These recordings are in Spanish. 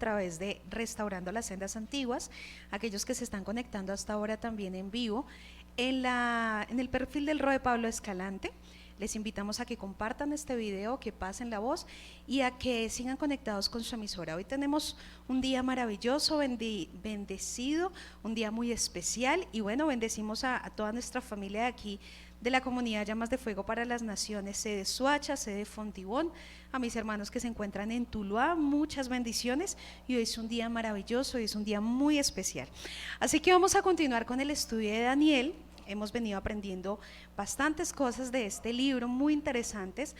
través de Restaurando las Sendas Antiguas, aquellos que se están conectando hasta ahora también en vivo, en el perfil del ROE Pablo Escalante. Les invitamos a que compartan este video, que pasen la voz y a que sigan conectados con su emisora. Hoy tenemos un día maravilloso, bendecido, un día muy especial y bueno, bendecimos a toda nuestra familia de aquí, de la comunidad Llamas de Fuego para las Naciones, sede Suacha, sede Fontibón, a mis hermanos que se encuentran en Tuluá, muchas bendiciones y hoy es un día maravilloso, hoy es un día muy especial. Así que vamos a continuar con el estudio de Daniel. Hemos venido aprendiendo bastantes cosas de este libro, muy interesantes,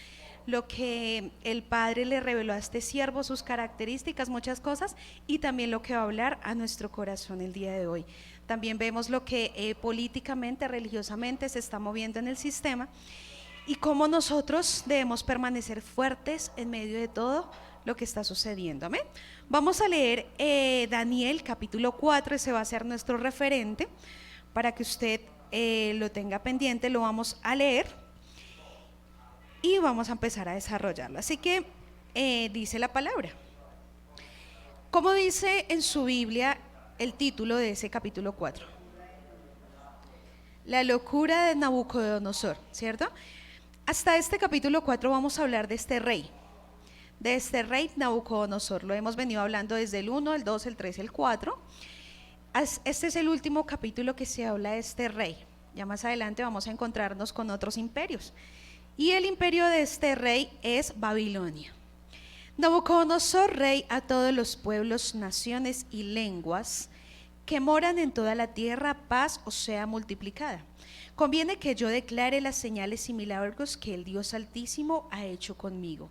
lo que el Padre le reveló a este siervo, sus características, muchas cosas, y también lo que va a hablar a nuestro corazón el día de hoy. También vemos lo que políticamente, religiosamente se está moviendo en el sistema y cómo nosotros debemos permanecer fuertes en medio de todo lo que está sucediendo. Amén. Vamos a leer Daniel capítulo 4, ese va a ser nuestro referente para que usted lo tenga pendiente, lo vamos a leer y vamos a empezar a desarrollarlo. Así que dice la palabra. ¿Cómo dice en su Biblia el título de ese capítulo 4? La locura de Nabucodonosor, ¿cierto? Hasta este capítulo 4 vamos a hablar de este rey Nabucodonosor. Lo hemos venido hablando desde el 1, el 2, el 3, el 4. Este es el último capítulo que se habla de este rey. Ya más adelante vamos a encontrarnos con otros imperios. Y el imperio de este rey es Babilonia. Nabucodonosor, rey a todos los pueblos, naciones y lenguas que moran en toda la tierra, paz os sea multiplicada. Conviene que yo declare las señales y milagros que el Dios Altísimo ha hecho conmigo.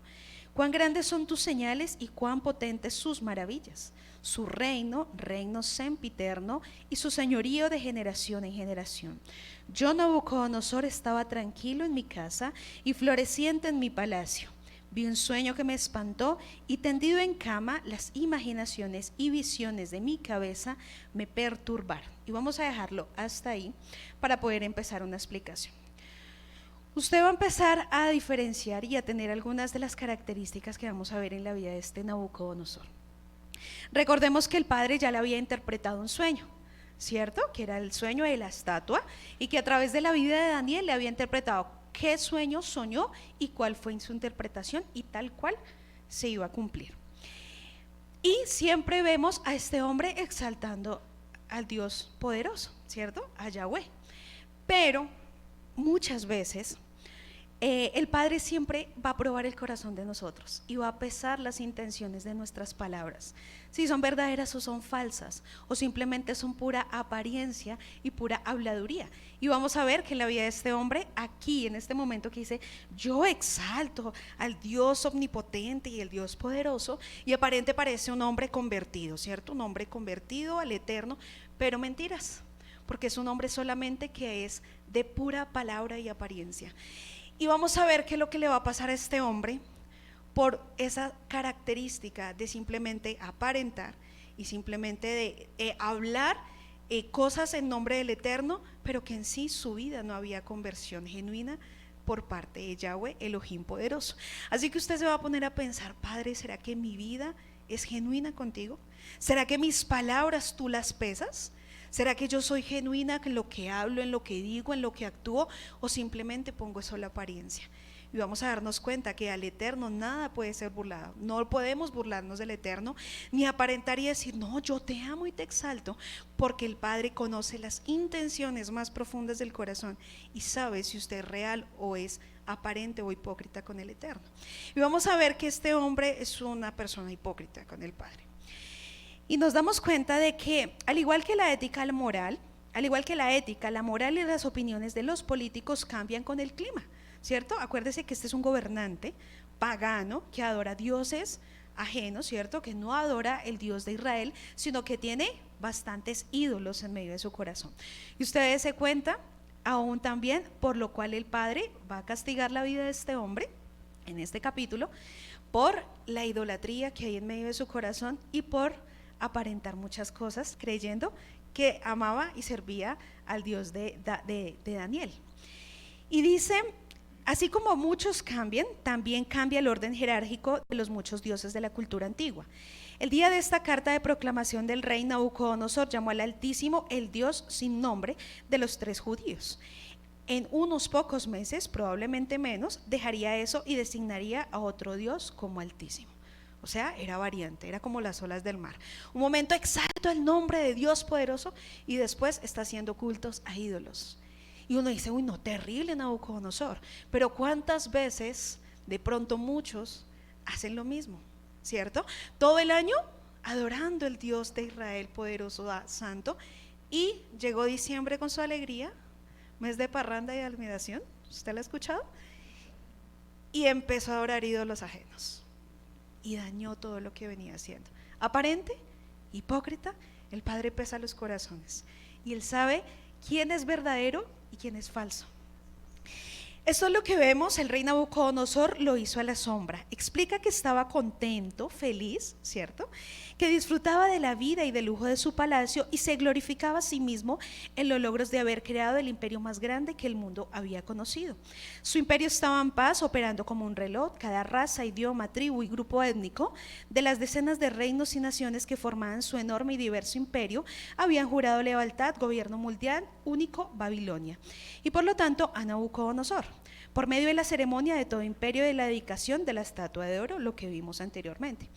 Cuán grandes son tus señales y cuán potentes sus maravillas. Su reino sempiterno y su señorío de generación en generación. Yo, Nabucodonosor, estaba tranquilo en mi casa y floreciente en mi palacio. Vi un sueño que me espantó y tendido en cama las imaginaciones y visiones de mi cabeza me perturbaron. Y vamos a dejarlo hasta ahí para poder empezar una explicación. Usted va a empezar a diferenciar y a tener algunas de las características que vamos a ver en la vida de este Nabucodonosor. Recordemos que el padre ya le había interpretado un sueño, ¿cierto? Que era el sueño de la estatua y que a través de la vida de Daniel le había interpretado qué sueño soñó y cuál fue su interpretación y tal cual se iba a cumplir. Y siempre vemos a este hombre exaltando al Dios poderoso, ¿cierto? A Yahweh. Pero muchas veces el Padre siempre va a probar el corazón de nosotros y va a pesar las intenciones de nuestras palabras, si son verdaderas o son falsas, o simplemente son pura apariencia y pura habladuría. Y vamos a ver que en la vida de este hombre, aquí en este momento que dice, yo exalto al Dios omnipotente y el Dios poderoso, y aparente parece un hombre convertido, ¿cierto? Un hombre convertido al Eterno, pero mentiras, porque es un hombre solamente que es de pura palabra y apariencia. Y vamos a ver qué es lo que le va a pasar a este hombre por esa característica de simplemente aparentar y simplemente de hablar cosas en nombre del Eterno, pero que en sí su vida no había conversión genuina por parte de Yahweh, Elohim poderoso. Así que usted se va a poner a pensar, Padre, ¿será que mi vida es genuina contigo? ¿Será que mis palabras tú las pesas? ¿Será que yo soy genuina en lo que hablo, en lo que digo, en lo que actúo, o simplemente pongo eso a la apariencia? Y vamos a darnos cuenta que al Eterno nada puede ser burlado. No podemos burlarnos del Eterno, ni aparentar y decir, no, yo te amo y te exalto, porque el Padre conoce las intenciones más profundas del corazón y sabe si usted es real o es aparente o hipócrita con el Eterno. Y vamos a ver que este hombre es una persona hipócrita con el Padre. Y nos damos cuenta de que, al igual que la ética, la moral, la moral y las opiniones de los políticos cambian con el clima, ¿cierto? Acuérdese que este es un gobernante pagano que adora dioses ajenos, ¿cierto? Que no adora el Dios de Israel, sino que tiene bastantes ídolos en medio de su corazón. Y ustedes se cuenta, aún también, por lo cual el Padre va a castigar la vida de este hombre, en este capítulo, por la idolatría que hay en medio de su corazón y por aparentar muchas cosas creyendo que amaba y servía al Dios de Daniel. Y dice, así como muchos cambian, también cambia el orden jerárquico de los muchos dioses de la cultura antigua. El día de esta carta de proclamación del rey, Nabucodonosor llamó al Altísimo el Dios sin nombre de los tres judíos. En unos pocos meses, probablemente menos, dejaría eso y designaría a otro Dios como Altísimo. O sea, era variante, era como las olas del mar. Un momento exalta el nombre de Dios poderoso y después está haciendo cultos a ídolos. Y uno dice, uy, no, terrible Nabucodonosor. Pero ¿cuántas veces, de pronto muchos, hacen lo mismo? ¿Cierto? Todo el año adorando el Dios de Israel poderoso, santo, y llegó diciembre con su alegría, mes de parranda y admiración, ¿usted lo ha escuchado? Y empezó a adorar ídolos ajenos y dañó todo lo que venía haciendo. Aparente, hipócrita, el Padre pesa los corazones y Él sabe quién es verdadero y quién es falso. Esto es lo que vemos. El rey Nabucodonosor lo hizo a la sombra. Explica que estaba contento, feliz, ¿cierto? Que disfrutaba de la vida y del lujo de su palacio y se glorificaba a sí mismo en los logros de haber creado el imperio más grande que el mundo había conocido. Su imperio estaba en paz, operando como un reloj. Cada raza, idioma, tribu y grupo étnico de las decenas de reinos y naciones que formaban su enorme y diverso imperio habían jurado lealtad, gobierno mundial único, Babilonia, y por lo tanto a Nabucodonosor, por medio de la ceremonia de todo imperio de la dedicación de la estatua de oro, lo que vimos anteriormente.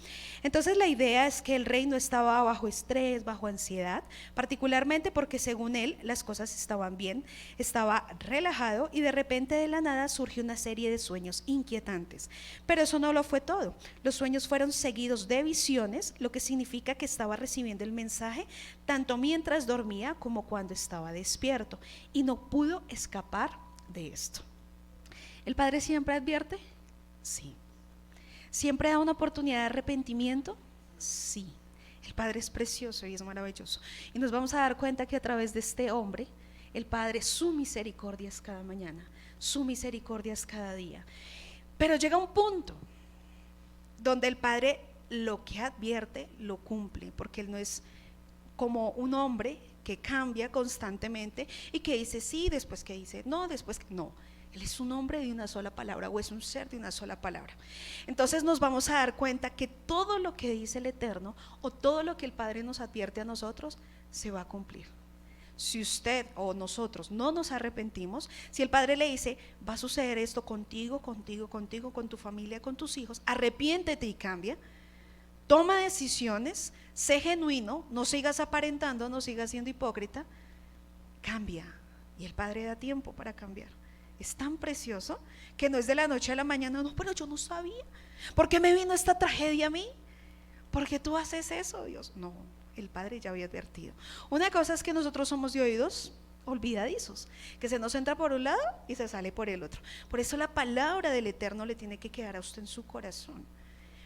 Entonces la idea es que el rey no estaba bajo estrés, bajo ansiedad, particularmente porque según él las cosas estaban bien, estaba relajado y de repente de la nada surgió una serie de sueños inquietantes. Pero eso no lo fue todo. Los sueños fueron seguidos de visiones, lo que significa que estaba recibiendo el mensaje tanto mientras dormía como cuando estaba despierto y no pudo escapar de esto. ¿El Padre siempre advierte? Sí. ¿Siempre da una oportunidad de arrepentimiento? Sí. El Padre es precioso y es maravilloso. Y nos vamos a dar cuenta que a través de este hombre, el Padre, su misericordia es cada mañana, su misericordia es cada día. Pero llega un punto donde el Padre lo que advierte lo cumple, porque Él no es como un hombre que cambia constantemente y que dice sí, después que dice no, después que no. Él es un hombre de una sola palabra, o es un ser de una sola palabra. Entonces nos vamos a dar cuenta que todo lo que dice el Eterno, o todo lo que el Padre nos advierte a nosotros, se va a cumplir. Si usted o nosotros no nos arrepentimos, si el Padre le dice, va a suceder esto contigo, con tu familia, con tus hijos, arrepiéntete y cambia, toma decisiones, sé genuino, no sigas aparentando, no sigas siendo hipócrita, cambia. Y el Padre da tiempo para cambiar. Es tan precioso que no es de la noche a la mañana, no, pero yo no sabía. ¿Por qué me vino esta tragedia a mí? ¿Por qué tú haces eso, Dios? No, el Padre ya había advertido. Una cosa es que nosotros somos de oídos olvidadizos, que se nos entra por un lado y se sale por el otro. Por eso la palabra del Eterno le tiene que quedar a usted en su corazón.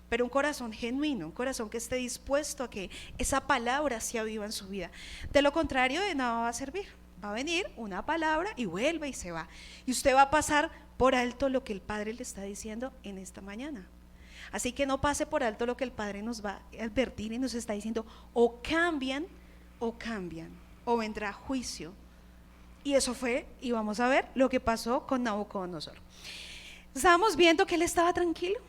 Pero un corazón genuino, un corazón que esté dispuesto a que esa palabra sea viva en su vida. De lo contrario, de nada va a servir. Va a venir una palabra y vuelve y se va. Y usted va a pasar por alto lo que el Padre le está diciendo en esta mañana. Así que no pase por alto lo que el Padre nos va a advertir y nos está diciendo, o cambian, o vendrá juicio. Y eso fue, y vamos a ver lo que pasó con Nabucodonosor. Estábamos viendo que él estaba tranquilo,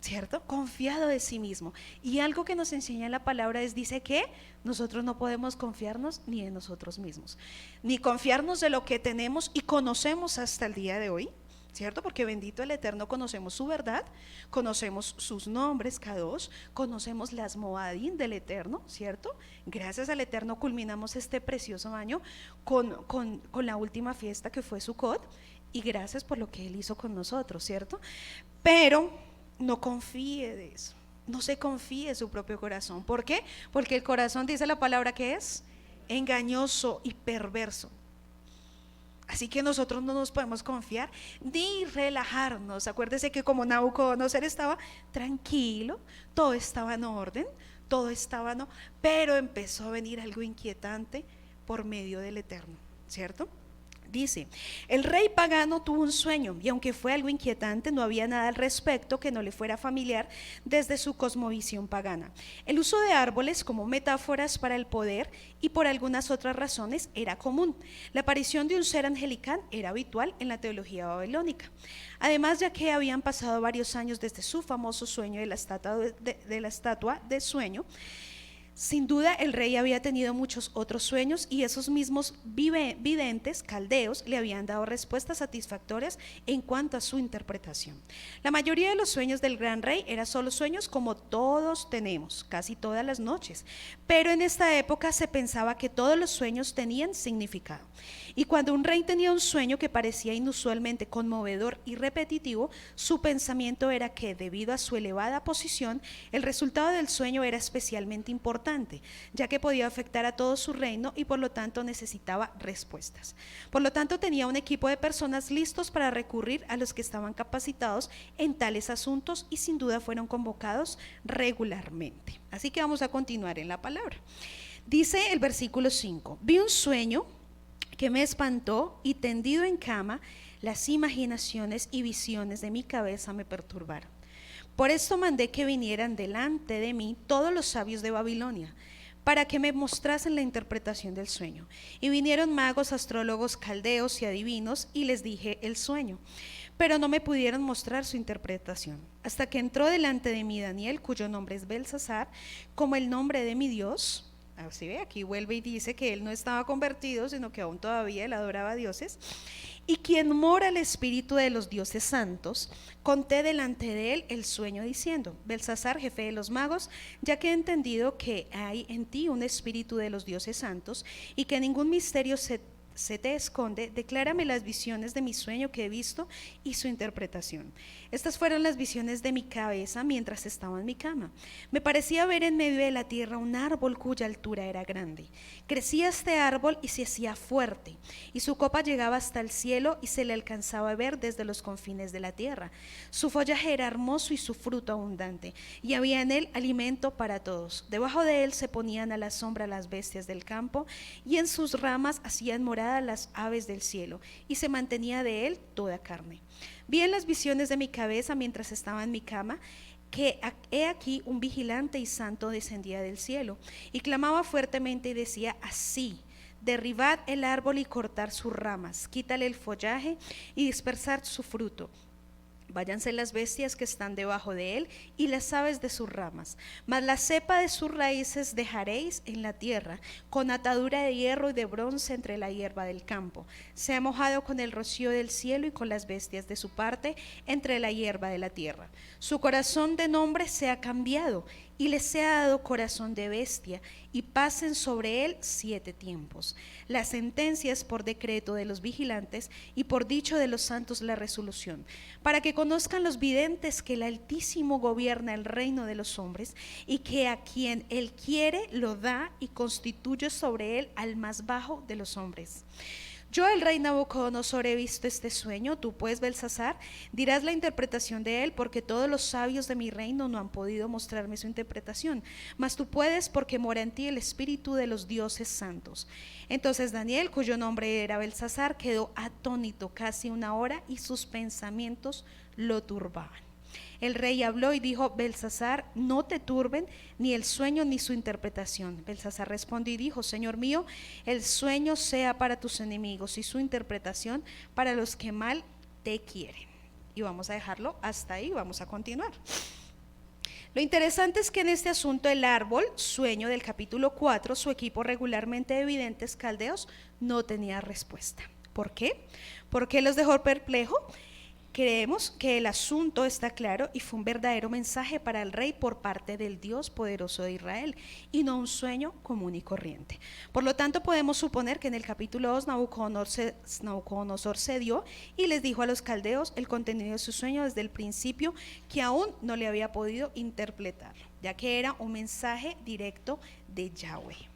¿cierto? Confiado de sí mismo. Y algo que nos enseña la palabra es, dice que nosotros no podemos confiarnos ni de nosotros mismos, ni confiarnos de lo que tenemos y conocemos hasta el día de hoy, ¿cierto? Porque bendito el Eterno, conocemos su verdad, conocemos sus nombres, Kadosh, conocemos las Moadim del Eterno, ¿cierto? Gracias al Eterno culminamos este precioso año con la última fiesta que fue Sukkot, y gracias por lo que Él hizo con nosotros, ¿cierto? Pero no confíe de eso, no se confíe en su propio corazón. ¿Por qué? Porque el corazón, dice la palabra, que es engañoso y perverso. Así que nosotros no nos podemos confiar ni relajarnos. Acuérdese que como Nabucodonosor estaba tranquilo, todo estaba en orden, todo estaba pero empezó a venir algo inquietante por medio del Eterno, ¿cierto? Dice, el rey pagano tuvo un sueño y aunque fue algo inquietante, no había nada al respecto que no le fuera familiar desde su cosmovisión pagana. El uso de árboles como metáforas para el poder y por algunas otras razones era común. La aparición de un ser angelical era habitual en la teología babilónica. Además, ya que habían pasado varios años desde su famoso sueño de la estatua de sueño, sin duda el rey había tenido muchos otros sueños y esos mismos videntes caldeos le habían dado respuestas satisfactorias en cuanto a su interpretación. La mayoría de los sueños del gran rey eran solo sueños como todos tenemos, casi todas las noches, pero en esta época se pensaba que todos los sueños tenían significado. Y cuando un rey tenía un sueño que parecía inusualmente conmovedor y repetitivo, su pensamiento era que, debido a su elevada posición, el resultado del sueño era especialmente importante, ya que podía afectar a todo su reino y por lo tanto necesitaba respuestas. Por lo tanto, tenía un equipo de personas listos para recurrir a los que estaban capacitados en tales asuntos y sin duda fueron convocados regularmente. Así que vamos a continuar en la palabra. Dice el versículo 5, vi un sueño que me espantó y tendido en cama, las imaginaciones y visiones de mi cabeza me perturbaron. Por esto mandé que vinieran delante de mí todos los sabios de Babilonia, para que me mostrasen la interpretación del sueño. Y vinieron magos, astrólogos, caldeos y adivinos, y les dije el sueño, pero no me pudieron mostrar su interpretación. Hasta que entró delante de mí Daniel, cuyo nombre es Belsasar, como el nombre de mi Dios. Así ve, aquí vuelve y dice que él no estaba convertido, sino que aún todavía él adoraba a dioses. Y quien mora el espíritu de los dioses santos, conté delante de él el sueño diciendo, Belsasar, jefe de los magos, ya que he entendido que hay en ti un espíritu de los dioses santos y que ningún misterio se te esconde, declárame las visiones de mi sueño que he visto y su interpretación. Estas fueron las visiones de mi cabeza mientras estaba en mi cama. Me parecía ver en medio de la tierra un árbol cuya altura era grande. Crecía este árbol y se hacía fuerte, y su copa llegaba hasta el cielo y se le alcanzaba a ver desde los confines de la tierra. Su follaje era hermoso y su fruto abundante, y había en él alimento para todos. Debajo de él se ponían a la sombra las bestias del campo, y en sus ramas hacían morada las aves del cielo, y se mantenía de él toda carne. Vi en las visiones de mi cabeza mientras estaba en mi cama que he aquí un vigilante y santo descendía del cielo y clamaba fuertemente y decía así: derribad el árbol y cortar sus ramas, quítale el follaje y dispersar su fruto. Váyanse las bestias que están debajo de él y las aves de sus ramas, mas la cepa de sus raíces dejaréis en la tierra, con atadura de hierro y de bronce entre la hierba del campo. Se ha mojado con el rocío del cielo y con las bestias de su parte entre la hierba de la tierra. Su corazón de nombre se ha cambiado y les sea dado corazón de bestia, y pasen sobre él 7 tiempos. La sentencia es por decreto de los vigilantes y por dicho de los santos la resolución, para que conozcan los videntes que el Altísimo gobierna el reino de los hombres, y que a quien él quiere lo da y constituye sobre él al más bajo de los hombres. Yo, el rey Nabucodonosor, he visto este sueño. Tú, pues, Belsasar, dirás la interpretación de él, porque todos los sabios de mi reino no han podido mostrarme su interpretación, mas tú puedes, porque mora en ti el espíritu de los dioses santos. Entonces Daniel, cuyo nombre era Belsasar, quedó atónito casi 1 hora y sus pensamientos lo turbaban. El rey habló y dijo: Belsasar, no te turben ni el sueño ni su interpretación. Belsasar respondió y dijo: Señor mío, el sueño sea para tus enemigos y su interpretación para los que mal te quieren. Y vamos a dejarlo hasta ahí, vamos a continuar. Lo interesante es que en este asunto el árbol, sueño del capítulo 4, su equipo regularmente de videntes caldeos no tenía respuesta. ¿Por qué? ¿Por qué los dejó perplejos? Creemos que el asunto está claro y fue un verdadero mensaje para el rey por parte del Dios poderoso de Israel y no un sueño común y corriente. Por lo tanto, podemos suponer que en el capítulo 2 Nabucodonosor cedió y les dijo a los caldeos el contenido de su sueño desde el principio, que aún no le había podido interpretar, ya que era un mensaje directo de Yahweh.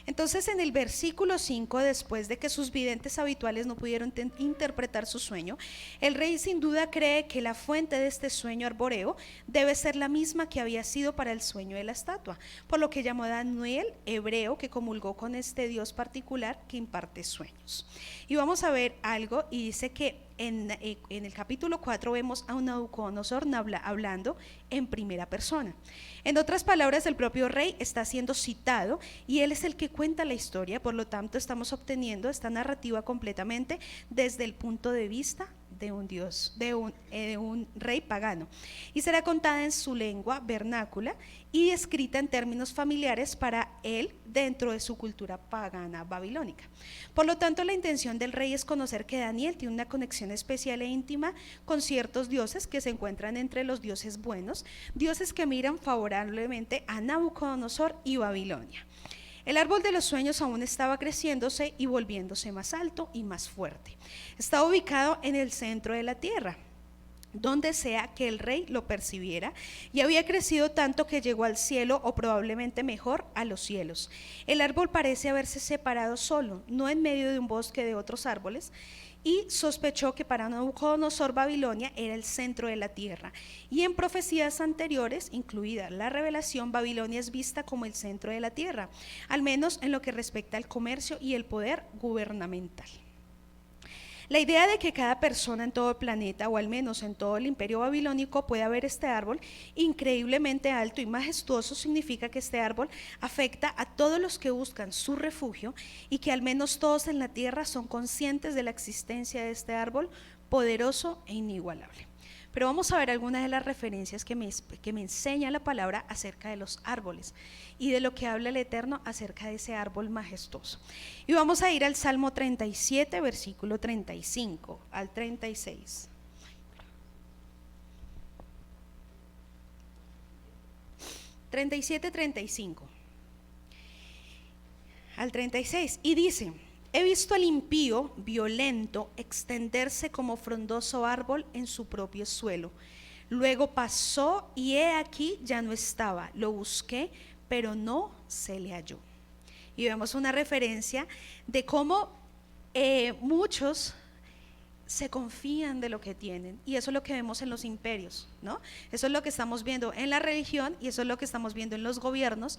Entonces en el versículo 5, después de que sus videntes habituales no pudieron interpretar su sueño, el rey sin duda cree que la fuente de este sueño arbóreo debe ser la misma que había sido para el sueño de la estatua, por lo que llamó a Daniel, hebreo, que comulgó con este Dios particular que imparte sueños. Y vamos a ver algo, y dice que en el capítulo 4 vemos a Nabucodonosor hablando en primera persona. En otras palabras, el propio rey está siendo citado y él es el que cuenta la historia, por lo tanto estamos obteniendo esta narrativa completamente desde el punto de vista de un dios, de un rey pagano, y será contada en su lengua vernácula y escrita en términos familiares para él dentro de su cultura pagana babilónica. Por lo tanto, la intención del rey es conocer que Daniel tiene una conexión especial e íntima con ciertos dioses que se encuentran entre los dioses buenos, dioses que miran favorablemente a Nabucodonosor y Babilonia. El árbol de los sueños aún estaba creciéndose y volviéndose más alto y más fuerte. Estaba ubicado en el centro de la tierra, donde sea que el rey lo percibiera, y había crecido tanto que llegó al cielo, o probablemente mejor, a los cielos. El árbol parece haberse separado solo, no en medio de un bosque de otros árboles, y sospechó que para Nabucodonosor Babilonia era el centro de la tierra, y en profecías anteriores, incluida la revelación, Babilonia es vista como el centro de la tierra, al menos en lo que respecta al comercio y el poder gubernamental. La idea de que cada persona en todo el planeta, o al menos en todo el imperio babilónico, pueda ver este árbol increíblemente alto y majestuoso, significa que este árbol afecta a todos los que buscan su refugio, y que al menos todos en la tierra son conscientes de la existencia de este árbol poderoso e inigualable. Pero vamos a ver algunas de las referencias que me enseña la palabra acerca de los árboles y de lo que habla el Eterno acerca de ese árbol majestuoso. Y vamos a ir al Salmo 37, versículo 35 al 36. (37-35 al 36) y dice: he visto al impío violento extenderse como frondoso árbol en su propio suelo. Luego pasó y he aquí ya no estaba. Lo busqué, pero no se le halló. Y vemos una referencia de cómo muchos se confían de lo que tienen, y eso es lo que vemos en los imperios, ¿no? Eso es lo que estamos viendo en la religión, y eso es lo que estamos viendo en los gobiernos,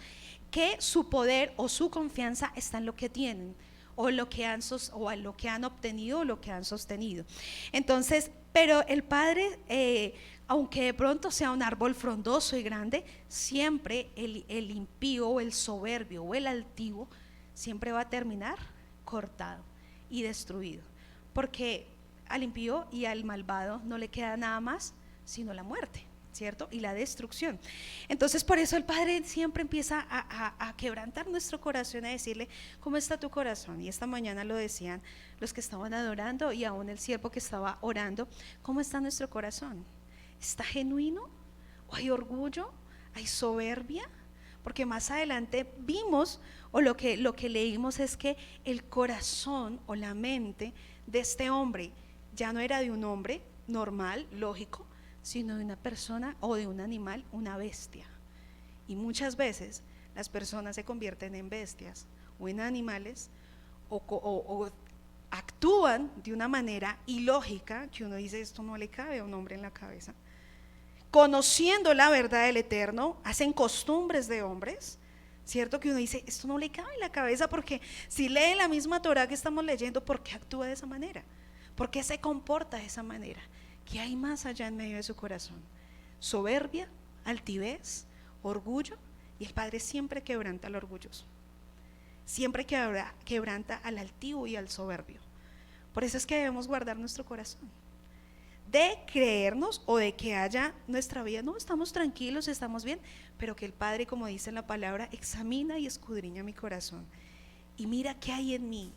que su poder o su confianza está en lo que tienen, o lo que han obtenido, o lo que han sostenido. Entonces, pero el Padre, aunque de pronto sea un árbol frondoso y grande, siempre el impío o el soberbio o el altivo siempre va a terminar cortado y destruido, porque al impío y al malvado no le queda nada más sino la muerte, ¿cierto? Y la destrucción. Entonces, por eso el Padre siempre empieza a quebrantar nuestro corazón, a decirle: ¿cómo está tu corazón? Y esta mañana lo decían los que estaban adorando, y aún el siervo que estaba orando: ¿cómo está nuestro corazón? ¿Está genuino? ¿O hay orgullo? ¿Hay soberbia? Porque más adelante vimos, o lo que leímos, es que el corazón o la mente de este hombre ya no era de un hombre normal, lógico, sino de una persona o de un animal, una bestia. Y muchas veces las personas se convierten en bestias o en animales, o actúan de una manera ilógica que uno dice: esto no le cabe a un hombre en la cabeza. Conociendo la verdad del Eterno, hacen costumbres de hombres, ¿cierto? Que uno dice: esto no le cabe en la cabeza, porque si lee la misma Torá que estamos leyendo, ¿por qué actúa de esa manera? ¿Por qué se comporta de esa manera? ¿Qué hay más allá en medio de su corazón? Soberbia, altivez, orgullo. Y el Padre siempre quebranta al orgulloso, siempre quebranta al altivo y al soberbio. Por eso es que debemos guardar nuestro corazón, de creernos o de que haya nuestra vida: no, estamos tranquilos, estamos bien, pero que el Padre, como dice en la palabra, examina y escudriña mi corazón y mira qué hay en mí.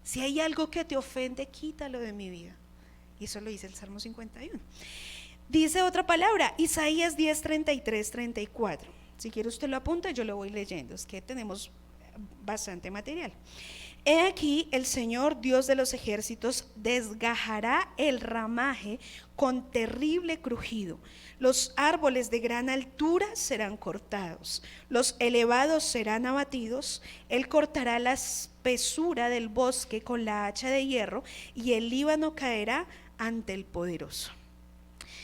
Si hay algo que te ofende, quítalo de mi vida. Y eso lo dice el Salmo 51. Dice otra palabra, Isaías 10, 33, 34. Si quiere usted lo apunta, yo lo voy leyendo, es que tenemos bastante material. He aquí el Señor Dios de los ejércitos desgajará el ramaje con terrible crujido. Los árboles de gran altura serán cortados, los elevados serán abatidos. Él cortará la espesura del bosque con la hacha de hierro, y el Líbano caerá ante el poderoso.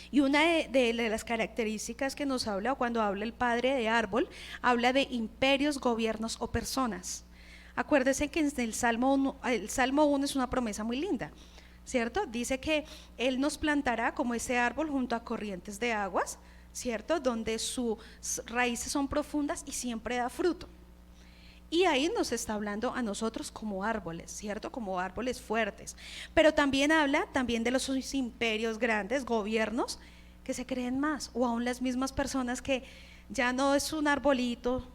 Y una de las características que nos habla cuando habla el padre de árbol, habla de imperios, gobiernos o personas. Acuérdense que en el Salmo 1 es una promesa muy linda, ¿cierto? Dice que Él nos plantará como ese árbol junto a corrientes de aguas, ¿cierto? Donde sus raíces son profundas y siempre da fruto. Y ahí nos está hablando a nosotros como árboles, ¿cierto? Como árboles fuertes. Pero también habla también de los imperios grandes, gobiernos que se creen más, o aún las mismas personas que ya no es un arbolito,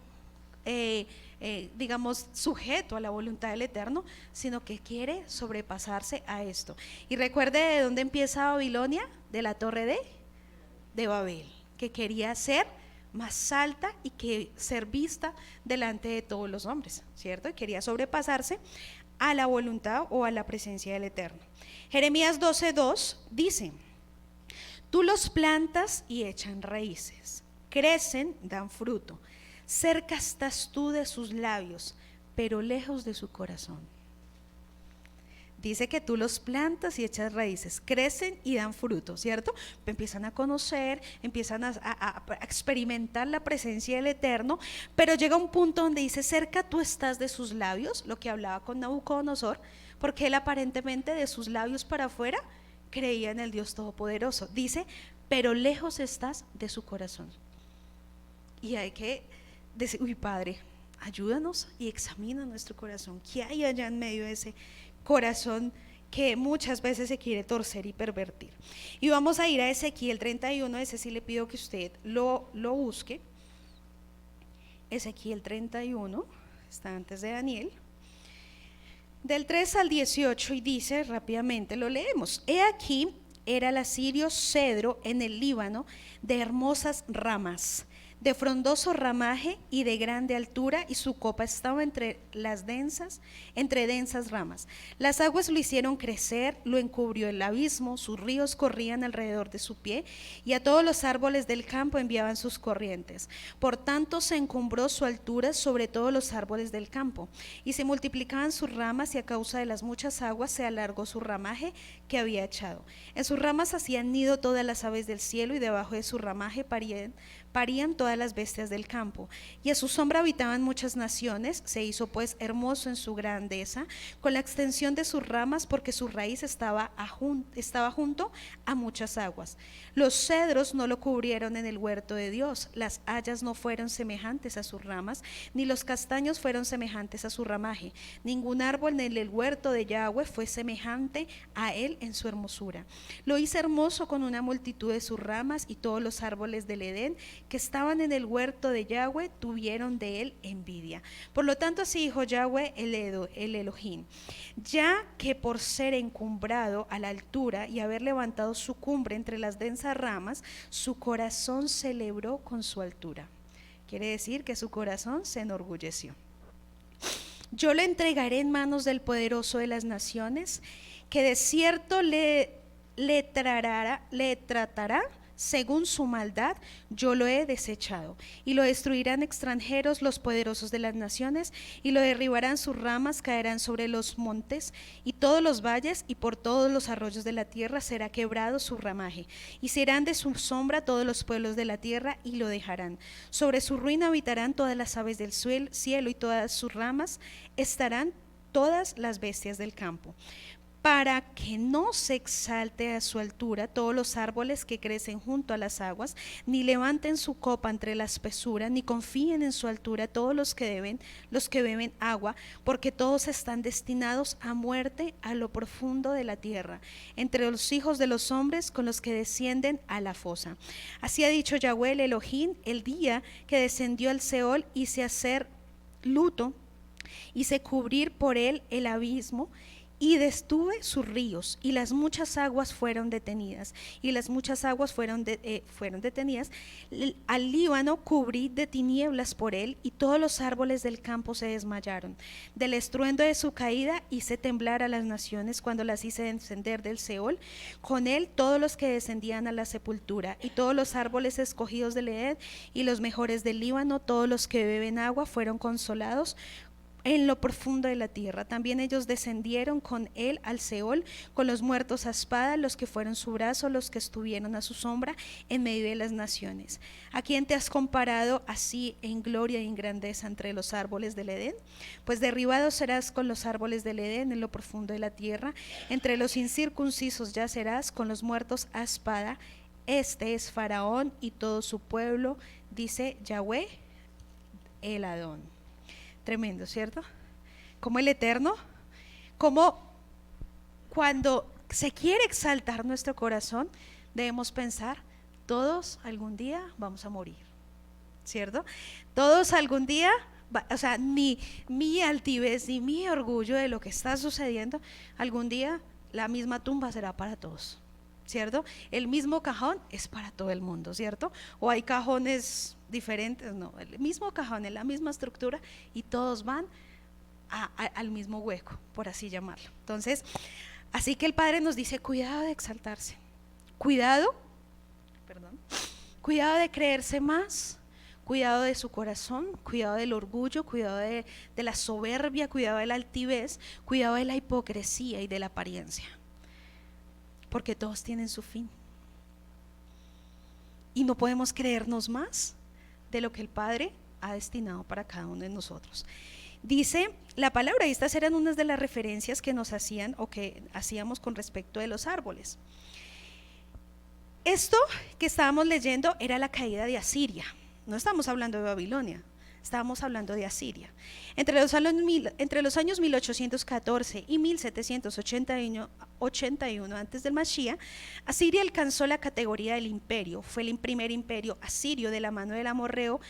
digamos, sujeto a la voluntad del Eterno, sino que quiere sobrepasarse a esto. Y recuerde de dónde empieza Babilonia, de la torre de Babel, que quería ser más alta y que ser vista delante de todos los hombres, ¿cierto? Y quería sobrepasarse a la voluntad o a la presencia del Eterno. Jeremías 12:2 dice: tú los plantas y echan raíces, crecen, dan fruto. Cerca estás tú de sus labios, pero lejos de su corazón. Dice que tú los plantas y echas raíces, crecen y dan fruto, ¿cierto? Empiezan a conocer, empiezan a experimentar la presencia del Eterno, pero llega un punto donde dice: cerca tú estás de sus labios, lo que hablaba con Nabucodonosor, porque él aparentemente de sus labios para afuera creía en el Dios Todopoderoso. Dice: pero lejos estás de su corazón. Y hay que decir: uy, Padre, ayúdanos y examina nuestro corazón. ¿Qué hay allá en medio de ese corazón que muchas veces se quiere torcer y pervertir? Y vamos a ir a Ezequiel 31, ese sí le pido que usted lo busque. Ezequiel 31, está antes de Daniel, del 3 al 18, y dice, rápidamente lo leemos: he aquí era el asirio cedro en el Líbano, de hermosas ramas, de frondoso ramaje y de grande altura, y su copa estaba entre densas ramas. Las aguas lo hicieron crecer, lo encubrió el abismo, sus ríos corrían alrededor de su pie, y a todos los árboles del campo enviaban sus corrientes. Por tanto se encumbró su altura sobre todos los árboles del campo, y se multiplicaban sus ramas, y a causa de las muchas aguas se alargó su ramaje que había echado. En sus ramas hacían nido todas las aves del cielo, y debajo de su ramaje parían todas las bestias del campo, y a su sombra habitaban muchas naciones. Se hizo pues hermoso en su grandeza, con la extensión de sus ramas, porque su raíz estaba junto a muchas aguas. Los cedros no lo cubrieron en el huerto de Dios, las hayas no fueron semejantes a sus ramas, ni los castaños fueron semejantes a su ramaje. Ningún árbol en el huerto de Yahweh fue semejante a él en su hermosura. Lo hice hermoso con una multitud de sus ramas, y todos los árboles del Edén que estaban en el huerto de Yahweh tuvieron de él envidia. Por lo tanto, así dijo Yahweh el Elohim: ya que por ser encumbrado a la altura y haber levantado su cumbre entre las densas ramas, su corazón celebró con su altura. Quiere decir que su corazón se enorgulleció. Yo le entregaré en manos del poderoso de las naciones, que de cierto le tratará según su maldad. Yo lo he desechado, y lo destruirán extranjeros, los poderosos de las naciones, y lo derribarán. Sus ramas caerán sobre los montes y todos los valles, y por todos los arroyos de la tierra será quebrado su ramaje, y serán de su sombra todos los pueblos de la tierra, y lo dejarán. Sobre su ruina habitarán todas las aves del cielo, y todas sus ramas estarán todas las bestias del campo. Para que no se exalte a su altura todos los árboles que crecen junto a las aguas, ni levanten su copa entre la espesura, ni confíen en su altura todos los que beben agua, porque todos están destinados a muerte a lo profundo de la tierra, entre los hijos de los hombres con los que descienden a la fosa. Así ha dicho Yahweh el Elohim: el día que descendió al Seol, hice hacer luto, hice cubrir por él el abismo, y detuve sus ríos, y las muchas aguas fueron detenidas, y las muchas aguas fueron detenidas. Al Líbano cubrí de tinieblas por él, y todos los árboles del campo se desmayaron. Del estruendo de su caída hice temblar a las naciones, cuando las hice descender del Seol, con él todos los que descendían a la sepultura, y todos los árboles escogidos del Edén, y los mejores del Líbano, todos los que beben agua, fueron consolados en lo profundo de la tierra. También ellos descendieron con él al Seol, con los muertos a espada, los que fueron su brazo, los que estuvieron a su sombra en medio de las naciones. ¿A quién te has comparado así en gloria y en grandeza entre los árboles del Edén? Pues derribado serás con los árboles del Edén en lo profundo de la tierra. Entre los incircuncisos yacerás con los muertos a espada. Este es Faraón y todo su pueblo, dice Yahweh el Adón. Tremendo, ¿cierto? Como el Eterno, como cuando se quiere exaltar nuestro corazón, debemos pensar, todos algún día vamos a morir, ¿cierto? Todos algún día, o sea, ni mi altivez ni mi orgullo de lo que está sucediendo, algún día la misma tumba será para todos, ¿cierto? El mismo cajón es para todo el mundo, ¿cierto? O hay cajones diferentes, no, el mismo cajón, en la misma estructura, y todos van al mismo hueco, por así llamarlo. Entonces, así que el Padre nos dice, cuidado de exaltarse, cuidado de creerse más, cuidado de su corazón, cuidado del orgullo, cuidado de la soberbia, cuidado de la altivez, cuidado de la hipocresía y de la apariencia, porque todos tienen su fin. Y no podemos creernos más de lo que el Padre ha destinado para cada uno de nosotros. Dice la palabra, y estas eran unas de las referencias que nos hacían o que hacíamos con respecto de los árboles. Esto que estábamos leyendo era la caída de Asiria. No estamos hablando de Babilonia, estábamos hablando de Asiria. Entre los años 1814 y 1781 antes del Mashiach, Asiria alcanzó la categoría del imperio. Fue el primer imperio asirio de la mano del amorreo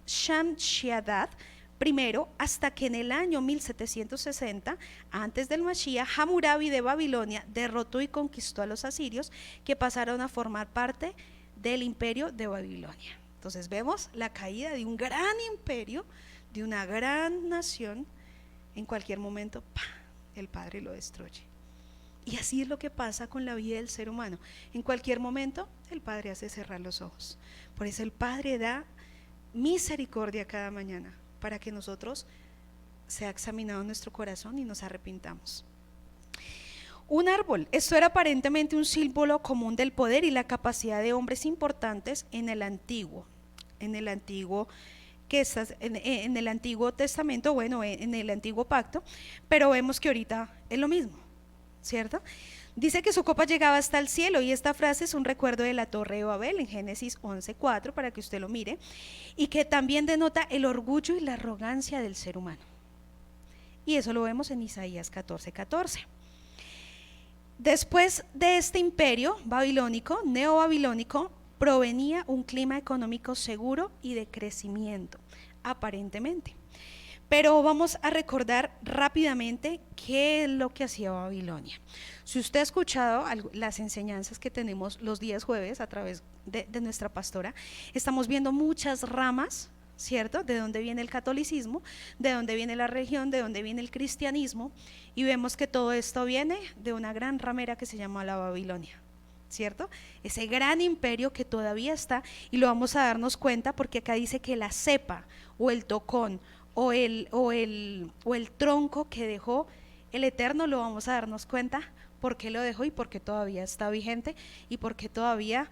Shamshiadad primero, hasta que en el año 1760 antes del Mashiach, Hammurabi de Babilonia derrotó y conquistó a los asirios, que pasaron a formar parte del imperio de Babilonia. Entonces vemos la caída de un gran imperio, de una gran nación. En cualquier momento, ¡pah!, el Padre lo destruye. Y así es lo que pasa con la vida del ser humano. En cualquier momento el Padre hace cerrar los ojos. Por eso el Padre da misericordia cada mañana, para que nosotros sea examinado nuestro corazón y nos arrepintamos. Un árbol, esto era aparentemente un símbolo común del poder y la capacidad de hombres importantes en el antiguo Testamento, bueno, en el antiguo pacto, pero vemos que ahorita es lo mismo, ¿cierto? Dice que su copa llegaba hasta el cielo, y esta frase es un recuerdo de la Torre de Babel en Génesis 11:4, para que usted lo mire, y que también denota el orgullo y la arrogancia del ser humano. Y eso lo vemos en Isaías 14:14. Después de este imperio babilónico, neobabilónico, provenía un clima económico seguro y de crecimiento, aparentemente. Pero vamos a recordar rápidamente qué es lo que hacía Babilonia. Si usted ha escuchado las enseñanzas que tenemos los días jueves a través de nuestra pastora, estamos viendo muchas ramas, ¿cierto? De dónde viene el catolicismo, de dónde viene la religión, de dónde viene el cristianismo, y vemos que todo esto viene de una gran ramera que se llama la Babilonia, ¿cierto? Ese gran imperio que todavía está, y lo vamos a darnos cuenta porque acá dice que la cepa o el tocón o el tronco que dejó el Eterno, lo vamos a darnos cuenta por qué lo dejó y por qué todavía está vigente, y por qué todavía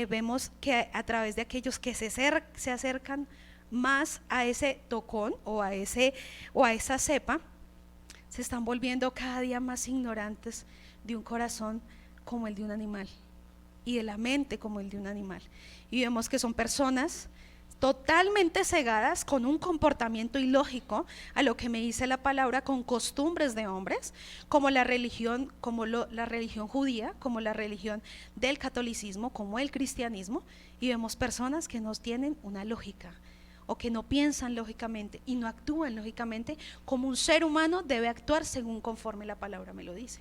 vemos que a través de aquellos que se acercan más a ese tocón o a esa cepa, se están volviendo cada día más ignorantes de un corazón como el de un animal y de la mente como el de un animal. Y vemos que son personas totalmente cegadas, con un comportamiento ilógico a lo que me dice la palabra, con costumbres de hombres, como la religión, la religión judía, como la religión del catolicismo, como el cristianismo, y vemos personas que no tienen una lógica, o que no piensan lógicamente y no actúan lógicamente como un ser humano debe actuar según conforme la palabra me lo dice.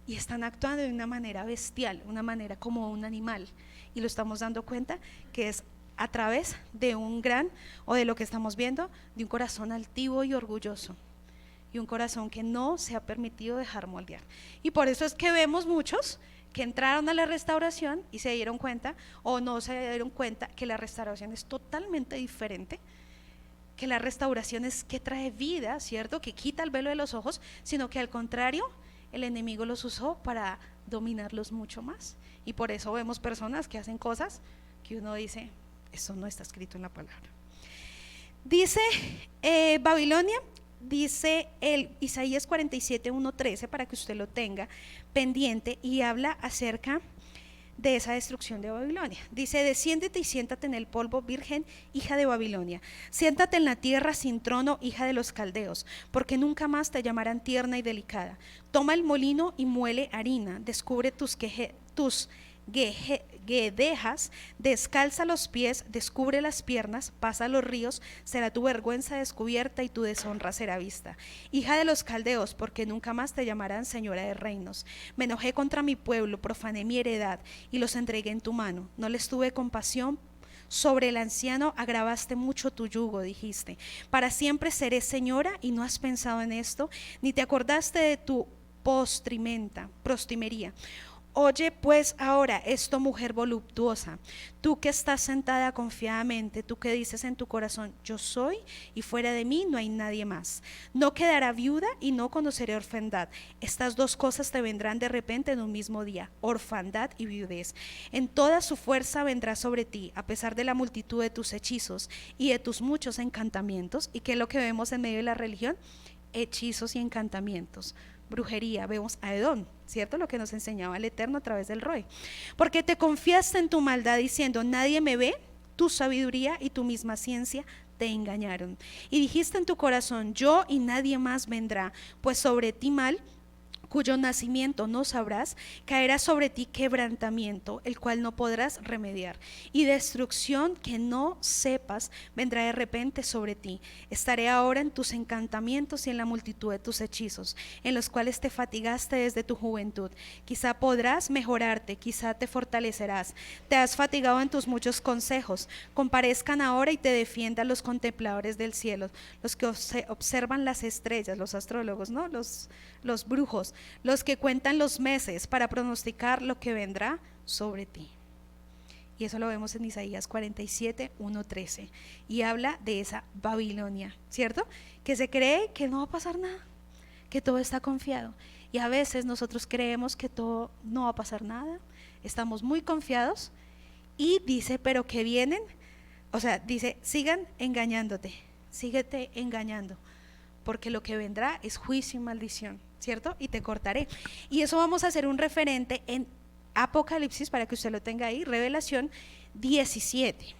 Y están actuando de una manera bestial, una manera como un animal, y lo estamos dando cuenta que es a través de un gran, o de lo que estamos viendo, de un corazón altivo y orgulloso, y un corazón que no se ha permitido dejar moldear. Y por eso es que vemos muchos que entraron a la restauración y se dieron cuenta, o no se dieron cuenta, que la restauración es totalmente diferente, que la restauración es que trae vida, ¿cierto? Que quita el velo de los ojos, sino que al contrario, el enemigo los usó para dominarlos mucho más. Y por eso vemos personas que hacen cosas que uno dice, eso no está escrito en la palabra. Dice Babilonia, dice el Isaías 47:1-13, para que usted lo tenga pendiente, y habla acerca de esa destrucción de Babilonia. Dice: desciéndete y siéntate en el polvo, virgen, hija de Babilonia. Siéntate en la tierra sin trono, hija de los caldeos, porque nunca más te llamarán tierna y delicada. Toma el molino y muele harina, descubre tus guedejas, descalza los pies, descubre las piernas, pasa los ríos, será tu vergüenza descubierta y tu deshonra será vista. Hija de los caldeos, porque nunca más te llamarán señora de reinos. Me enojé contra mi pueblo, profané mi heredad y los entregué en tu mano. No les tuve compasión. Sobre el anciano agravaste mucho tu yugo, dijiste. Para siempre seré señora, y no has pensado en esto, ni te acordaste de tu postrimería. Oye pues ahora esto, mujer voluptuosa, tú que estás sentada confiadamente, tú que dices en tu corazón, yo soy y fuera de mí no hay nadie más. No quedará viuda y no conoceré orfandad. Estas dos cosas te vendrán de repente en un mismo día, orfandad y viudez. En toda su fuerza vendrá sobre ti, a pesar de la multitud de tus hechizos y de tus muchos encantamientos. ¿Y qué es lo que vemos en medio de la religión? Hechizos y encantamientos, brujería. Vemos a Edom, ¿cierto? Lo que nos enseñaba el Eterno a través del Roy. Porque te confiaste en tu maldad diciendo, nadie me ve, tu sabiduría y tu misma ciencia te engañaron. Y dijiste en tu corazón, yo y nadie más vendrá, pues sobre ti mal, cuyo nacimiento no sabrás, caerá sobre ti quebrantamiento, el cual no podrás remediar, y destrucción que no sepas vendrá de repente sobre ti. Estaré ahora en tus encantamientos y en la multitud de tus hechizos, en los cuales te fatigaste desde tu juventud. Quizá podrás mejorarte, quizá te fortalecerás. Te has fatigado en tus muchos consejos. Comparezcan ahora y te defiendan los contempladores del cielo, los que observan las estrellas, los astrólogos, ¿no? Los brujos, los que cuentan los meses para pronosticar lo que vendrá sobre ti. Y eso lo vemos en Isaías 47:1-13, y habla de esa Babilonia, ¿cierto? Que se cree que no va a pasar nada, que todo está confiado, y a veces nosotros creemos que todo no va a pasar nada, estamos muy confiados, y dice, pero que vienen, o sea, dice, sigan engañándote, síguete engañando, porque lo que vendrá es juicio y maldición, ¿cierto? Y te cortaré. Y eso vamos a hacer un referente en Apocalipsis, para que usted lo tenga ahí, Revelación 18,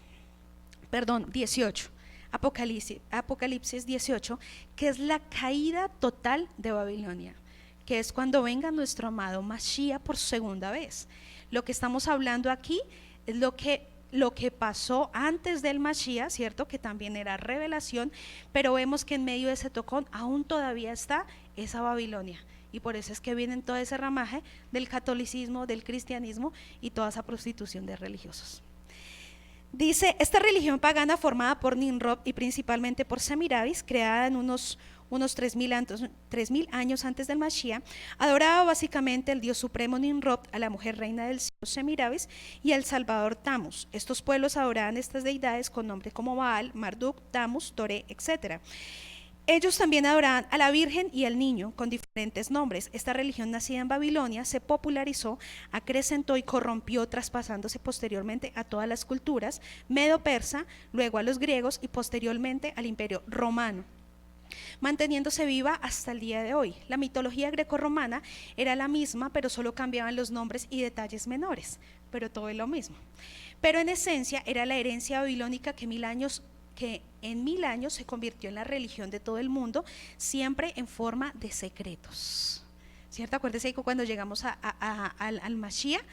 Apocalipsis 18, que es la caída total de Babilonia, que es cuando venga nuestro amado Mashiach por segunda vez. Lo que estamos hablando aquí es lo que pasó antes del Mashiach, ¿cierto? Que también era revelación, pero vemos que en medio de ese tocón aún todavía está esa Babilonia, y por eso es que viene todo ese ramaje del catolicismo, del cristianismo y toda esa prostitución de religiosos. Dice, esta religión pagana formada por Nimrod y principalmente por Semiramis, creada en unos 3000 años antes del Mashiach, adoraba básicamente al Dios supremo Nimrod, a la mujer reina del cielo Semiramis y al Salvador Tammuz. Estos pueblos adoraban estas deidades con nombres como Baal, Marduk, Tammuz, Toré, etc. Ellos también adoraban a la Virgen y al niño con diferentes nombres. Esta religión nacida en Babilonia se popularizó, acrecentó y corrompió, traspasándose posteriormente a todas las culturas, medo-persa, luego a los griegos y posteriormente al Imperio Romano, manteniéndose viva hasta el día de hoy. La mitología grecorromana era la misma, pero solo cambiaban los nombres y detalles menores, pero todo es lo mismo. Pero en esencia era la herencia babilónica que en 1000 años se convirtió en la religión de todo el mundo, siempre en forma de secretos, ¿cierto? Acuérdense que cuando llegamos al Mashiach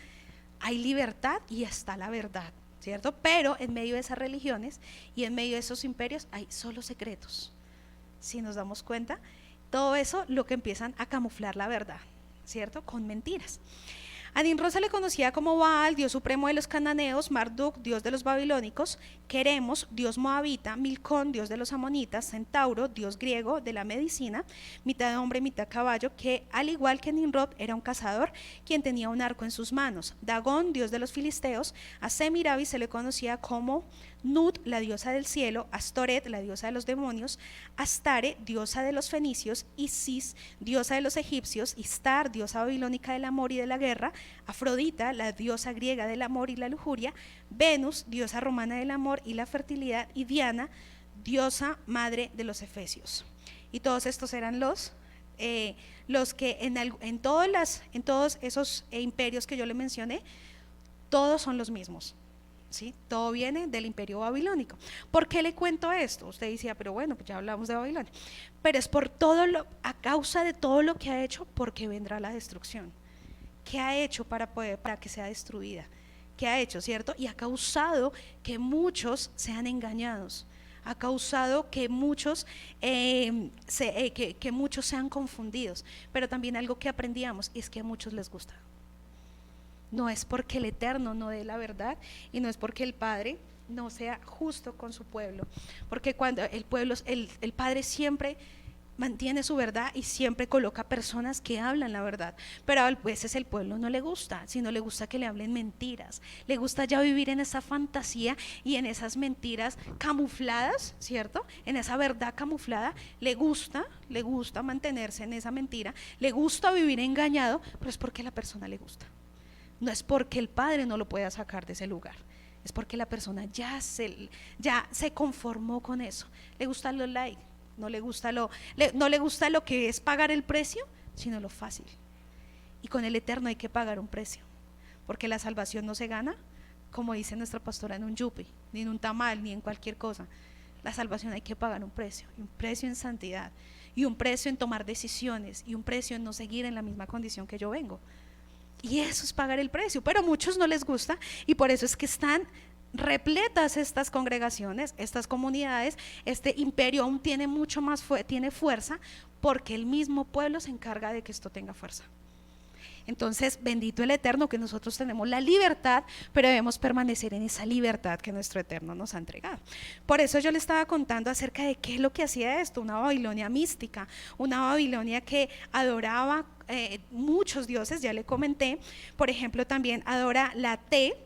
hay libertad y está la verdad, ¿cierto? Pero en medio de esas religiones y en medio de esos imperios hay solo secretos. Si nos damos cuenta, todo eso lo que empiezan a camuflar la verdad, ¿cierto? Con mentiras. A Nimrod se le conocía como Baal, dios supremo de los cananeos; Marduk, dios de los babilónicos; Queremos, dios moabita; Milcón, dios de los amonitas; Centauro, dios griego de la medicina, mitad hombre, mitad caballo, que al igual que Nimrod era un cazador, quien tenía un arco en sus manos; Dagón, dios de los filisteos; a Semiramis se le conocía como Nut, la diosa del cielo; Astoret, la diosa de los demonios; Astare, diosa de los fenicios; Isis, diosa de los egipcios; Istar, diosa babilónica del amor y de la guerra; Afrodita, la diosa griega del amor y la lujuria; Venus, diosa romana del amor y la fertilidad; y Diana, diosa madre de los efesios. Y todos estos eran los que en todos esos imperios que yo le mencioné, todos son los mismos. ¿Sí? Todo viene del imperio babilónico. ¿Por qué le cuento esto? Usted decía, pero bueno, pues ya hablamos de Babilonia. Pero es por a causa de todo lo que ha hecho, porque vendrá la destrucción. ¿Qué ha hecho para que sea destruida? ¿Qué ha hecho, cierto? Y ha causado que muchos sean engañados. Ha causado que muchos muchos sean confundidos. Pero también algo que aprendíamos es que a muchos les gusta. No es porque el Eterno no dé la verdad, y no es porque el Padre no sea justo con su pueblo, porque cuando el Padre siempre mantiene su verdad y siempre coloca personas que hablan la verdad, pero a veces el pueblo no le gusta, sino le gusta que le hablen mentiras, le gusta ya vivir en esa fantasía y en esas mentiras camufladas, ¿cierto? En esa verdad camuflada, le gusta mantenerse en esa mentira, le gusta vivir engañado, pero es porque la persona le gusta. No es porque el Padre no lo pueda sacar de ese lugar, es porque la persona ya se conformó con eso. Le gustan los likes, no le gusta lo que es pagar el precio, sino lo fácil. Y con el Eterno hay que pagar un precio, porque la salvación no se gana, como dice nuestra pastora, en un yupi, ni en un tamal, ni en cualquier cosa. La salvación hay que pagar un precio, y un precio en santidad, y un precio en tomar decisiones, y un precio en no seguir en la misma condición que yo vengo. Y eso es pagar el precio, pero a muchos no les gusta, y por eso es que están repletas estas congregaciones, estas comunidades. Este imperio aún tiene mucho más tiene fuerza, porque el mismo pueblo se encarga de que esto tenga fuerza. Entonces, bendito el Eterno, que nosotros tenemos la libertad, pero debemos permanecer en esa libertad que nuestro Eterno nos ha entregado. Por eso yo le estaba contando acerca de qué es lo que hacía esto, una Babilonia mística, una Babilonia que adoraba muchos dioses. Ya le comenté, por ejemplo, también adora la T,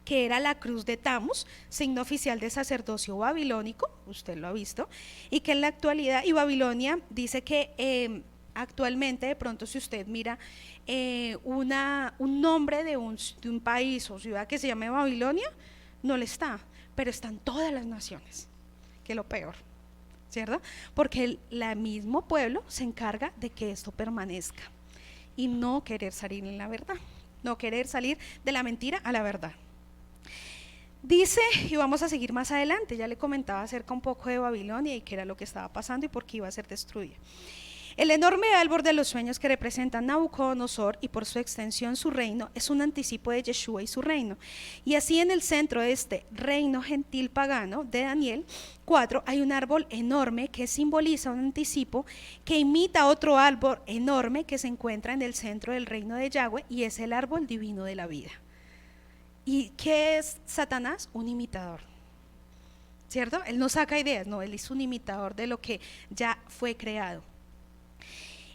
que era la cruz de Tammuz, signo oficial de sacerdocio babilónico, usted lo ha visto, y que en la actualidad, y Babilonia dice que actualmente, de pronto, si usted mira un nombre de un país o ciudad que se llame Babilonia, no le está, pero están todas las naciones, que es lo peor, ¿cierto? Porque el mismo pueblo se encarga de que esto permanezca y no querer salir en la verdad, no querer salir de la mentira a la verdad. Dice, y vamos a seguir más adelante, ya le comentaba acerca un poco de Babilonia y qué era lo que estaba pasando y por qué iba a ser destruida. El enorme árbol de los sueños que representa Nabucodonosor, y por su extensión su reino, es un anticipo de Yeshua y su reino. Y así, en el centro de este reino gentil pagano de Daniel 4 hay un árbol enorme que simboliza un anticipo que imita otro árbol enorme que se encuentra en el centro del reino de Yahweh, y es el árbol divino de la vida. ¿Y qué es Satanás? Un imitador, ¿cierto? Él no saca ideas, no, él es un imitador de lo que ya fue creado.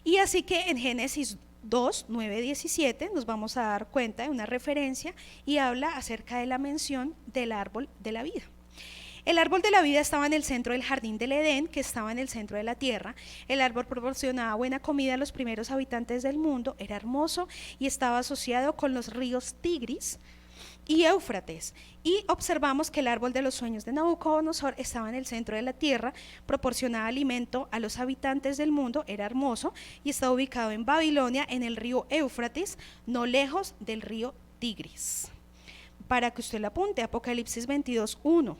Y así que en Génesis 2, 9, 17 nos vamos a dar cuenta de una referencia, y habla acerca de la mención del árbol de la vida. El árbol de la vida estaba en el centro del jardín del Edén, que estaba en el centro de la tierra. El árbol proporcionaba buena comida a los primeros habitantes del mundo, era hermoso y estaba asociado con los ríos Tigris y Éufrates. Y observamos que el árbol de los sueños de Nabucodonosor estaba en el centro de la tierra, proporcionaba alimento a los habitantes del mundo, era hermoso y estaba ubicado en Babilonia, en el río Éufrates, no lejos del río Tigris. Para que usted lo apunte, Apocalipsis 22, 1.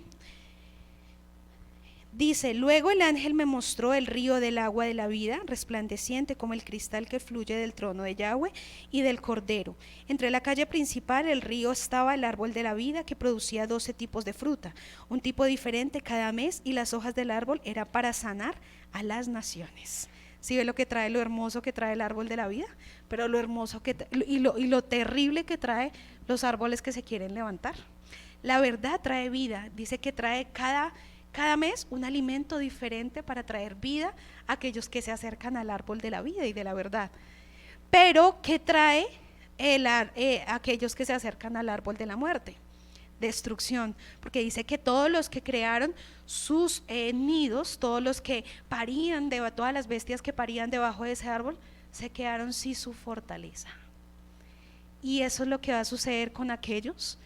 Dice, luego el ángel me mostró el río del agua de la vida, resplandeciente como el cristal que fluye del trono de Yahweh y del Cordero. Entre la calle principal del río estaba el árbol de la vida que producía 12 tipos de fruta, un tipo diferente cada mes, y las hojas del árbol eran para sanar a las naciones. ¿Sí ve lo que trae, lo hermoso que trae el árbol de la vida? Pero lo hermoso y lo terrible que trae los árboles que se quieren levantar. La verdad trae vida, dice que trae cada mes un alimento diferente para traer vida a aquellos que se acercan al árbol de la vida y de la verdad. Pero ¿qué trae aquellos que se acercan al árbol de la muerte? Destrucción, porque dice que todos los que crearon sus nidos, todos los que parían, todas las bestias que parían debajo de ese árbol, se quedaron sin su fortaleza. Y eso es lo que va a suceder con aquellos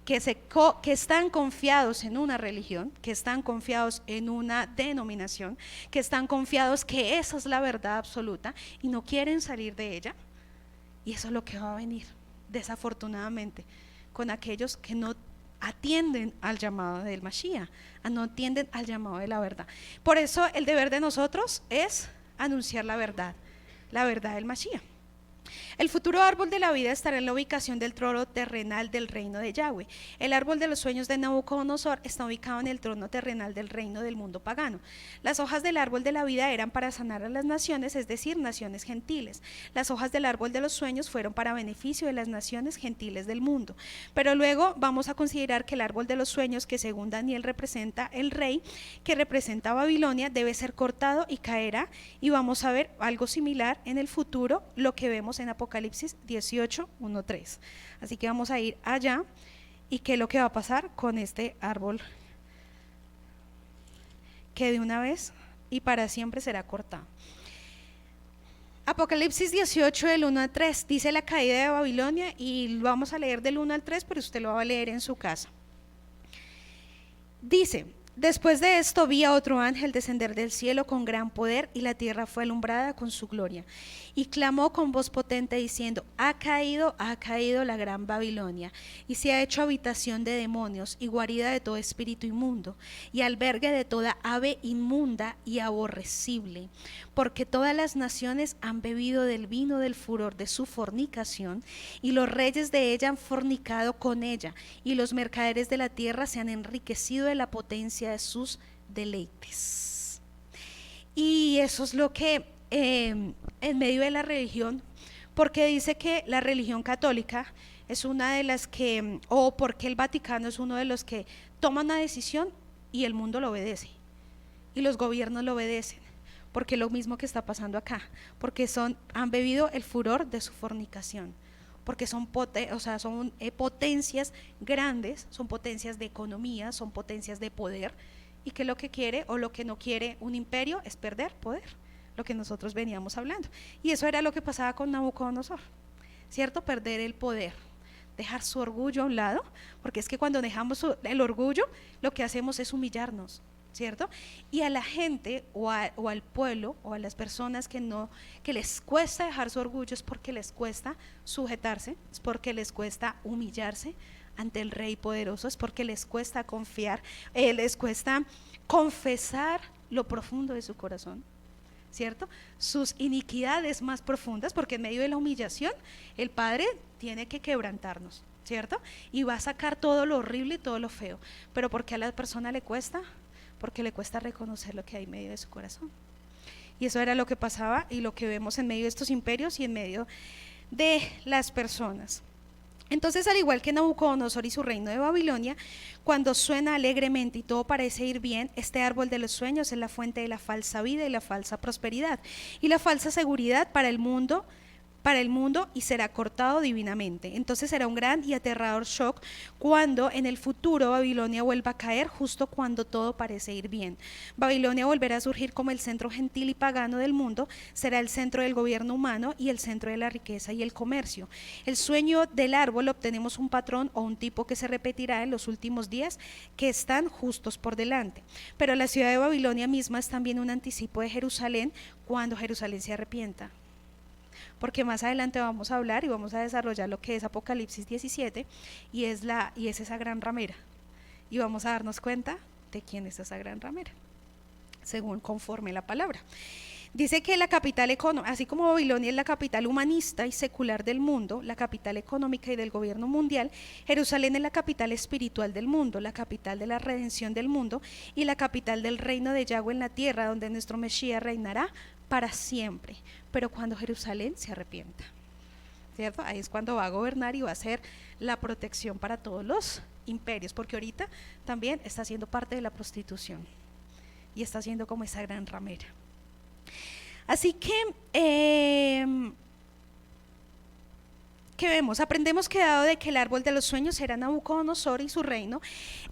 que están confiados en una religión, que están confiados en una denominación, que están confiados que esa es la verdad absoluta y no quieren salir de ella. Y eso es lo que va a venir, desafortunadamente, con aquellos que no atienden al llamado del Mashiach, no atienden al llamado de la verdad. Por eso el deber de nosotros es anunciar la verdad del Mashiach. El futuro árbol de la vida estará en la ubicación del trono terrenal del reino de Yahweh. El árbol de los sueños de Nabucodonosor está ubicado en el trono terrenal del reino del mundo pagano. Las hojas del árbol de la vida eran para sanar a las naciones, es decir, naciones gentiles. Las hojas del árbol de los sueños fueron para beneficio de las naciones gentiles del mundo. Pero luego vamos a considerar que el árbol de los sueños, que según Daniel representa el rey, que representa a Babilonia, debe ser cortado y caerá, y vamos a ver algo similar en el futuro, lo que vemos en Apocalipsis 18, 1, 3. Así que vamos a ir allá y qué es lo que va a pasar con este árbol que de una vez y para siempre será cortado. Apocalipsis 18 del 1 al 3 dice la caída de Babilonia, y lo vamos a leer del 1 al 3, pero usted lo va a leer en su casa. Dice: después de esto vi a otro ángel descender del cielo con gran poder, y la tierra fue alumbrada con su gloria. Y clamó con voz potente diciendo: ha caído la gran Babilonia, y se ha hecho habitación de demonios y guarida de todo espíritu inmundo, y albergue de toda ave inmunda y aborrecible, porque todas las naciones han bebido del vino del furor de su fornicación, y los reyes de ella han fornicado con ella, y los mercaderes de la tierra se han enriquecido de la potencia de sus deleites. Y eso es lo que en medio de la religión, porque dice que la religión católica es una de las que, o porque el Vaticano es uno de los que toman una decisión y el mundo lo obedece y los gobiernos lo obedecen, porque es lo mismo que está pasando acá, porque han bebido el furor de su fornicación, porque son potencias grandes, son potencias de economía, son potencias de poder, y que lo que quiere o lo que no quiere un imperio es perder poder, lo que nosotros veníamos hablando. Y eso era lo que pasaba con Nabucodonosor, ¿cierto? Perder el poder, dejar su orgullo a un lado, porque es que cuando dejamos el orgullo, lo que hacemos es humillarnos, ¿cierto? Y a la gente o al pueblo o a las personas que les cuesta dejar su orgullo, es porque les cuesta sujetarse, es porque les cuesta humillarse ante el Rey poderoso, es porque les cuesta confiar, les cuesta confesar lo profundo de su corazón, ¿cierto? Sus iniquidades más profundas, porque en medio de la humillación el Padre tiene que quebrantarnos, ¿cierto? Y va a sacar todo lo horrible y todo lo feo, pero ¿por qué a la persona le cuesta? Porque le cuesta reconocer lo que hay en medio de su corazón. Y eso era lo que pasaba y lo que vemos en medio de estos imperios y en medio de las personas. Entonces, al igual que Nabucodonosor y su reino de Babilonia, cuando suena alegremente y todo parece ir bien, este árbol de los sueños es la fuente de la falsa vida y la falsa prosperidad y la falsa seguridad para el mundo, y será cortado divinamente. Entonces será un gran y aterrador shock cuando en el futuro Babilonia vuelva a caer, justo cuando todo parece ir bien. Babilonia volverá a surgir como el centro gentil y pagano del mundo, será el centro del gobierno humano y el centro de la riqueza y el comercio. El sueño del árbol obtenemos un patrón o un tipo que se repetirá en los últimos días que están justos por delante. Pero la ciudad de Babilonia misma es también un anticipo de Jerusalén cuando Jerusalén se arrepienta. Porque más adelante vamos a hablar y vamos a desarrollar lo que es Apocalipsis 17 y es esa gran ramera, y vamos a darnos cuenta de quién es esa gran ramera. según conforme la palabra. Dice que la capital económica, así como Babilonia es la capital humanista y secular del mundo, la capital económica y del gobierno mundial, Jerusalén es la capital espiritual del mundo, la capital de la redención del mundo y la capital del reino de Yahweh en la tierra, donde nuestro Mesías reinará para siempre, pero cuando Jerusalén se arrepienta, ¿cierto? Ahí es cuando va a gobernar y va a ser la protección para todos los imperios, porque ahorita también está siendo parte de la prostitución y está siendo como esa gran ramera. Así que, ¿qué vemos? Aprendemos que dado de que el árbol de los sueños era Nabucodonosor y su reino,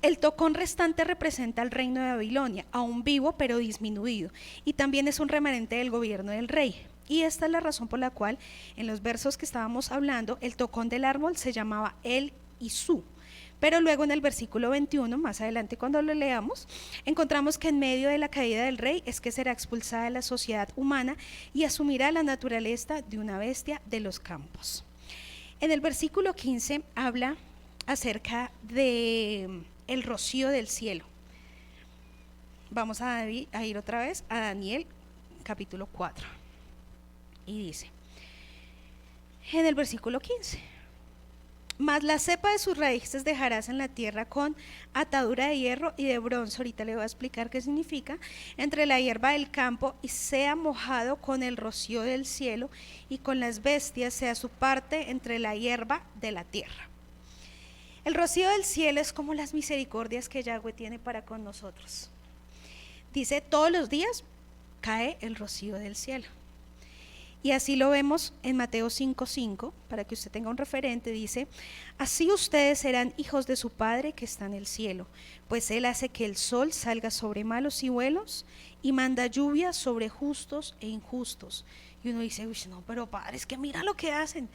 el tocón restante representa el reino de Babilonia, aún vivo pero disminuido, y también es un remanente del gobierno del rey. Y esta es la razón por la cual en los versos que estábamos hablando, el tocón del árbol se llamaba El Isú. Pero luego en el versículo 21, más adelante cuando lo leamos, encontramos que en medio de la caída del rey es que será expulsada de la sociedad humana y asumirá la naturaleza de una bestia de los campos. En el versículo 15 habla acerca de el rocío del cielo. Vamos a ir otra vez a Daniel capítulo 4 y dice en el versículo 15: mas la cepa de sus raíces dejarás en la tierra con atadura de hierro y de bronce. Ahorita le voy a explicar qué significa. Entre la hierba del campo y sea mojado con el rocío del cielo, y con las bestias sea su parte entre la hierba de la tierra. El rocío del cielo es como las misericordias que Yahweh tiene para con nosotros. Dice, todos los días cae el rocío del cielo. Y así lo vemos en Mateo 5:5, para que usted tenga un referente. Dice, así ustedes serán hijos de su Padre que está en el cielo, pues Él hace que el sol salga sobre malos y buenos y manda lluvia sobre justos e injustos. Y uno dice, uy, no, pero Padre, es que mira lo que hacen.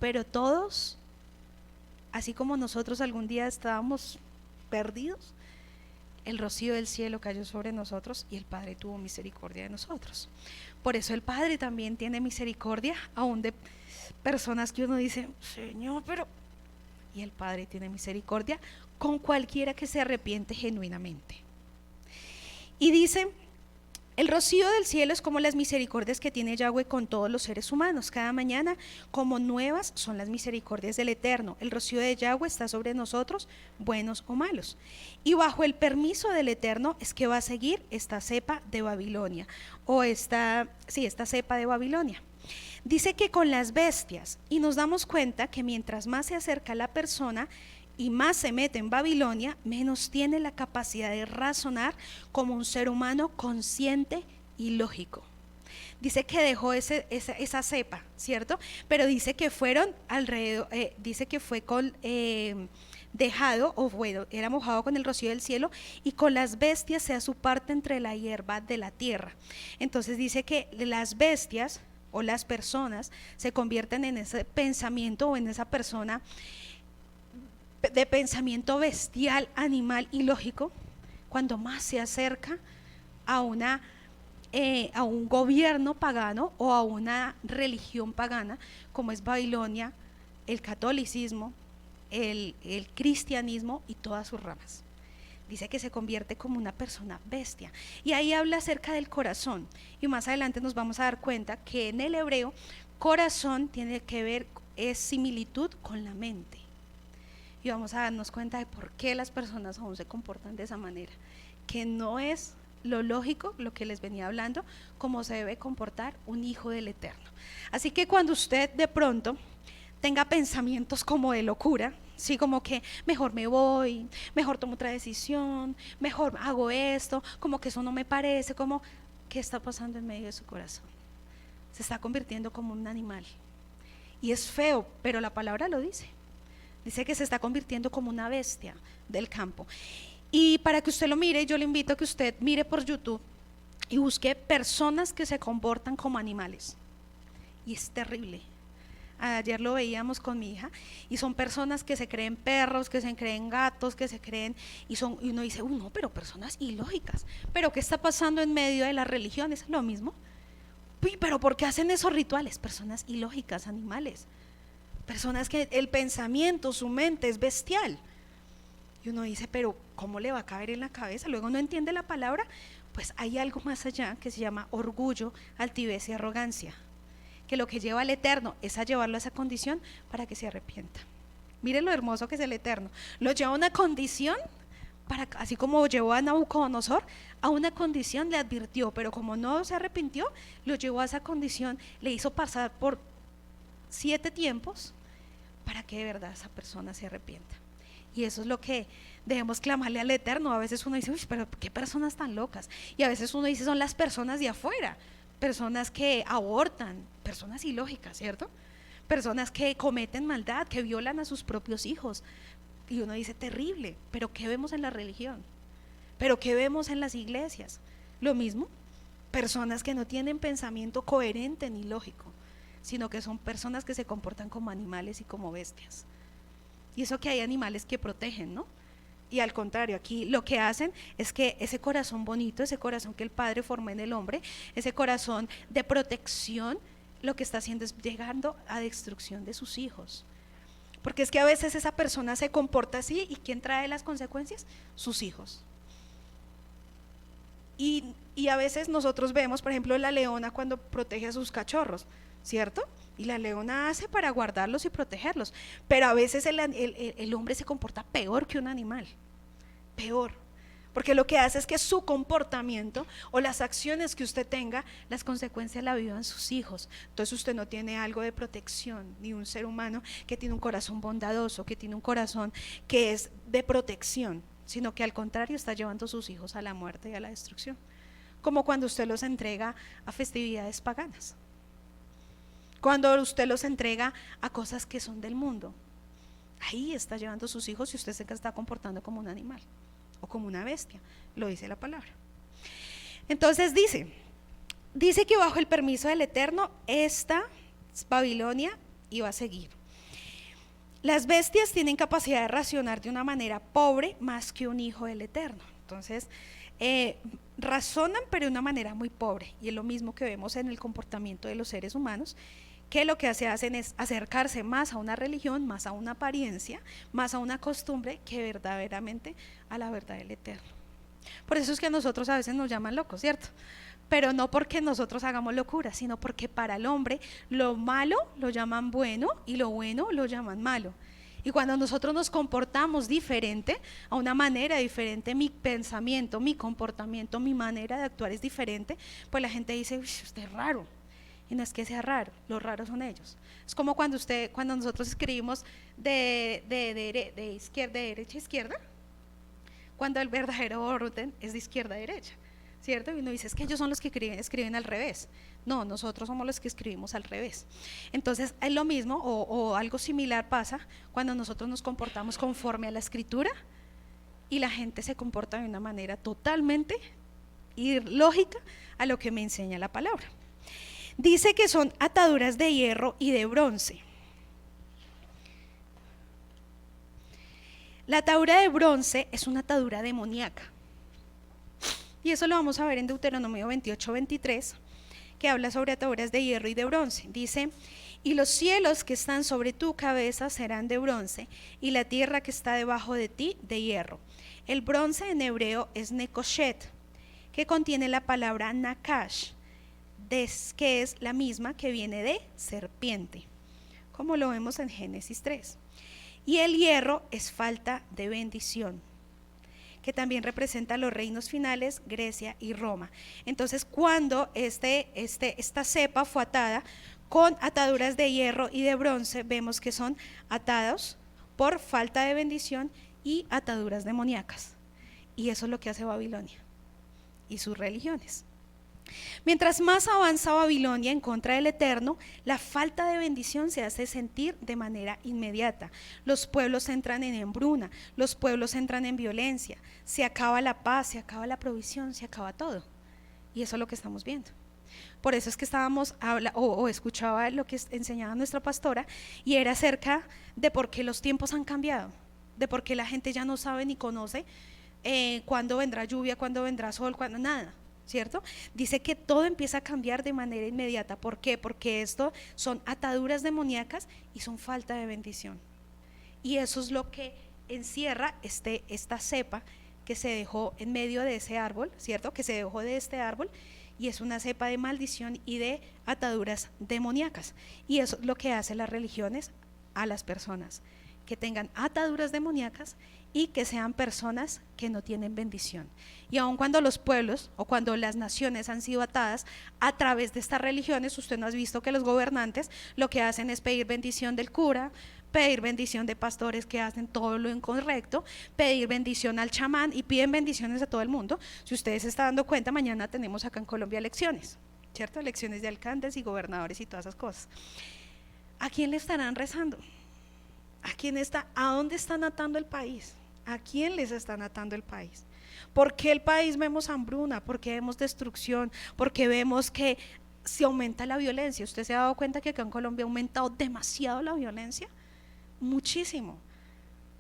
Pero todos, así como nosotros algún día estábamos perdidos, el rocío del cielo cayó sobre nosotros y el Padre tuvo misericordia de nosotros. Por eso el Padre también tiene misericordia aún de personas que uno dice, Señor, pero... Y el Padre tiene misericordia con cualquiera que se arrepiente genuinamente. Y dice, el rocío del cielo es como las misericordias que tiene Yahweh con todos los seres humanos. Cada mañana, como nuevas, son las misericordias del Eterno. El rocío de Yahweh está sobre nosotros, buenos o malos. Y bajo el permiso del Eterno es que va a seguir esta cepa de Babilonia, o esta cepa de Babilonia. Dice que con las bestias, y nos damos cuenta que mientras más se acerca la persona y más se mete en Babilonia, menos tiene la capacidad de razonar como un ser humano consciente y lógico. Dice que dejó esa cepa, ¿cierto? Pero dice que fueron alrededor, dice que fue dejado, o bueno, era mojado con el rocío del cielo, y con las bestias sea su parte entre la hierba de la tierra. Entonces dice que las bestias o las personas se convierten en ese pensamiento o en esa persona de pensamiento bestial, animal y lógico, cuando más se acerca a un gobierno pagano o a una religión pagana, como es Babilonia, el catolicismo, el cristianismo y todas sus ramas. Dice que se convierte como una persona bestia. Y ahí habla acerca del corazón. Y más adelante nos vamos a dar cuenta que en el hebreo, corazón tiene que ver, es similitud con la mente. Y vamos a darnos cuenta de por qué las personas aún se comportan de esa manera, que no es lo lógico, lo que les venía hablando, como se debe comportar un hijo del Eterno. Así que cuando usted de pronto tenga pensamientos como de locura, sí, como que mejor me voy, mejor tomo otra decisión, mejor hago esto, como que eso no me parece, como, ¿qué está pasando en medio de su corazón? Se está convirtiendo como un animal. Y es feo, pero la palabra lo dice. Dice que se está convirtiendo como una bestia del campo. Y para que usted lo mire, yo le invito a que usted mire por YouTube y busque personas que se comportan como animales. Y es terrible. Ayer lo veíamos con mi hija y son personas que se creen perros, que se creen gatos, que se creen y uno dice, no, pero personas ilógicas. Pero ¿qué está pasando en medio de las religiones? Lo mismo. Pero ¿por qué hacen esos rituales? Personas ilógicas, animales. Personas que el pensamiento, su mente es bestial. Y uno dice, pero ¿cómo le va a caber en la cabeza? Luego no entiende la palabra, Pues hay algo más allá que se llama orgullo, altivez y arrogancia, que lo que lleva al Eterno es a llevarlo a esa condición para que se arrepienta. Miren lo hermoso que es el Eterno, lo lleva a una condición para, así como llevó a Nabucodonosor a una condición, le advirtió, pero como no se arrepintió, lo llevó a esa condición, le hizo pasar por 7 tiempos para que de verdad esa persona se arrepienta. Y eso es lo que debemos clamarle al Eterno. A veces uno dice, uy, pero qué personas tan locas. Y a veces uno dice, son las personas de afuera, personas que abortan, personas ilógicas, ¿cierto? Personas que cometen maldad, que violan a sus propios hijos. Y uno dice, terrible, pero ¿qué vemos en la religión? ¿Pero qué vemos en las iglesias? Lo mismo, personas que no tienen pensamiento coherente ni lógico, sino que son personas que se comportan como animales y como bestias. Y eso que hay animales que protegen, ¿no? Y al contrario, aquí lo que hacen es que ese corazón bonito, ese corazón que el Padre formó en el hombre, ese corazón de protección, lo que está haciendo es llegando a destrucción de sus hijos. Porque es que a veces esa persona se comporta así, ¿y quién trae las consecuencias? Sus hijos. Y a veces nosotros vemos, por ejemplo, la leona cuando protege a sus cachorros, ¿cierto? Y la leona hace para guardarlos y protegerlos, pero a veces el hombre se comporta peor que un animal, peor, porque lo que hace es que su comportamiento o las acciones que usted tenga, las consecuencias la vivan sus hijos. Entonces usted no tiene algo de protección, ni un ser humano que tiene un corazón bondadoso, que tiene un corazón que es de protección, sino que al contrario está llevando a sus hijos a la muerte y a la destrucción, como cuando usted los entrega a festividades paganas, cuando usted los entrega a cosas que son del mundo. Ahí está llevando a sus hijos y usted se está comportando como un animal o como una bestia, lo dice la palabra. Entonces dice que bajo el permiso del Eterno esta Babilonia iba a seguir. Las bestias tienen capacidad de razonar de una manera pobre más que un hijo del Eterno. Entonces razonan pero de una manera muy pobre, y es lo mismo que vemos en el comportamiento de los seres humanos, que lo que hacen es acercarse más a una religión, más a una apariencia, más a una costumbre que verdaderamente a la verdad del Eterno. Por eso es que a nosotros a veces nos llaman locos, ¿cierto? Pero no porque nosotros hagamos locura, sino porque para el hombre lo malo lo llaman bueno y lo bueno lo llaman malo. Y cuando nosotros nos comportamos diferente, a una manera diferente, mi pensamiento, mi comportamiento, mi manera de actuar es diferente, pues la gente dice, uy, usted es raro. Y no es que sea raro, los raros son ellos. Es como cuando nosotros escribimos de izquierda, de derecha a izquierda, cuando el verdadero orden es de izquierda a derecha, ¿cierto? Y uno dice, es que ellos son los que escriben al revés. No, nosotros somos los que escribimos al revés. Entonces es lo mismo o algo similar pasa cuando nosotros nos comportamos conforme a la escritura y la gente se comporta de una manera totalmente ilógica a lo que me enseña la palabra. Dice que son ataduras de hierro y de bronce. La atadura de bronce es una atadura demoníaca. Y eso lo vamos a ver en Deuteronomio 28-23, que habla sobre ataduras de hierro y de bronce. Dice, y los cielos que están sobre tu cabeza serán de bronce, y la tierra que está debajo de ti de hierro. El bronce en hebreo es nekoshet, que contiene la palabra nakash, que es la misma que viene de serpiente, como lo vemos en Génesis 3. Y el hierro es falta de bendición, que también representa los reinos finales, Grecia y Roma. Entonces, cuando esta cepa fue atada con ataduras de hierro y de bronce, vemos que son atados por falta de bendición y ataduras demoníacas. Y eso es lo que hace Babilonia y sus religiones. Mientras más avanza Babilonia en contra del Eterno, la falta de bendición se hace sentir de manera inmediata. Los pueblos entran en hambruna, los pueblos entran en violencia, se acaba la paz, se acaba la provisión, se acaba todo. Y eso es lo que estamos viendo. Por eso es que escuchaba lo que enseñaba nuestra pastora, y era acerca de por qué los tiempos han cambiado, de por qué la gente ya no sabe ni conoce cuándo vendrá lluvia, cuándo vendrá sol, cuándo nada. ¿Cierto? Dice que todo empieza a cambiar de manera inmediata. ¿Por qué? Porque esto son ataduras demoníacas y son falta de bendición. Y eso es lo que encierra esta cepa que se dejó en medio de ese árbol, ¿cierto? Que se dejó de este árbol, y es una cepa de maldición y de ataduras demoníacas. Y eso es lo que hacen las religiones a las personas, que tengan ataduras demoníacas y que sean personas que no tienen bendición. Y aun cuando los pueblos o cuando las naciones han sido atadas a través de estas religiones, usted no ha visto que los gobernantes lo que hacen es pedir bendición del cura, pedir bendición de pastores que hacen todo lo incorrecto, pedir bendición al chamán, y piden bendiciones a todo el mundo. Si ustedes se están dando cuenta, mañana tenemos acá en Colombia elecciones, ¿cierto? Elecciones de alcaldes y gobernadores y todas esas cosas. ¿A quién le estarán rezando? ¿A dónde están atando el país? ¿A quién les están atando el país? ¿Por qué el país vemos hambruna? ¿Por qué vemos destrucción? ¿Por qué vemos que se aumenta la violencia? ¿Usted se ha dado cuenta que acá en Colombia ha aumentado demasiado la violencia? Muchísimo.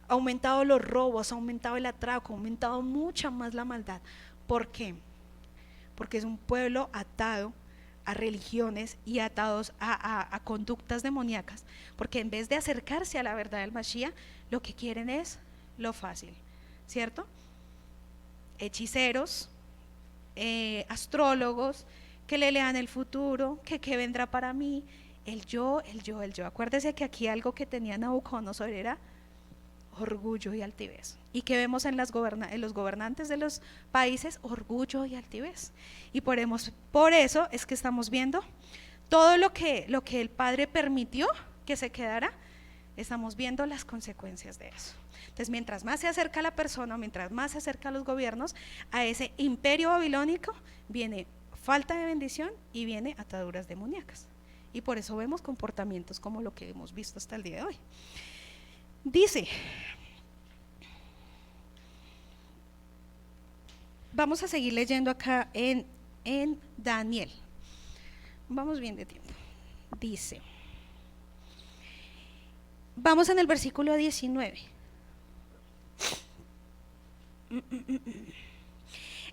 Ha aumentado los robos, ha aumentado el atraco, ha aumentado mucha más la maldad. ¿Por qué? Porque es un pueblo atado a religiones y atados a conductas demoníacas, porque en vez de acercarse a la verdad del Mashiach, lo que quieren es lo fácil, ¿cierto? Hechiceros, astrólogos, que le lean el futuro, que qué vendrá para mí, el yo. Acuérdese que aquí algo que tenía Nabucodonosor era orgullo y altivez, y que vemos en los gobernantes de los países, orgullo y altivez. Y por eso es que estamos viendo todo lo que el Padre permitió que se quedara, estamos viendo las consecuencias de eso. Entonces, mientras más se acerca la persona, mientras más se acerca a los gobiernos, a ese imperio babilónico, viene falta de bendición y viene ataduras demoníacas. Y por eso vemos comportamientos como lo que hemos visto hasta el día de hoy. Dice, vamos a seguir leyendo acá en Daniel. Vamos bien de tiempo. Dice, vamos en el versículo 19.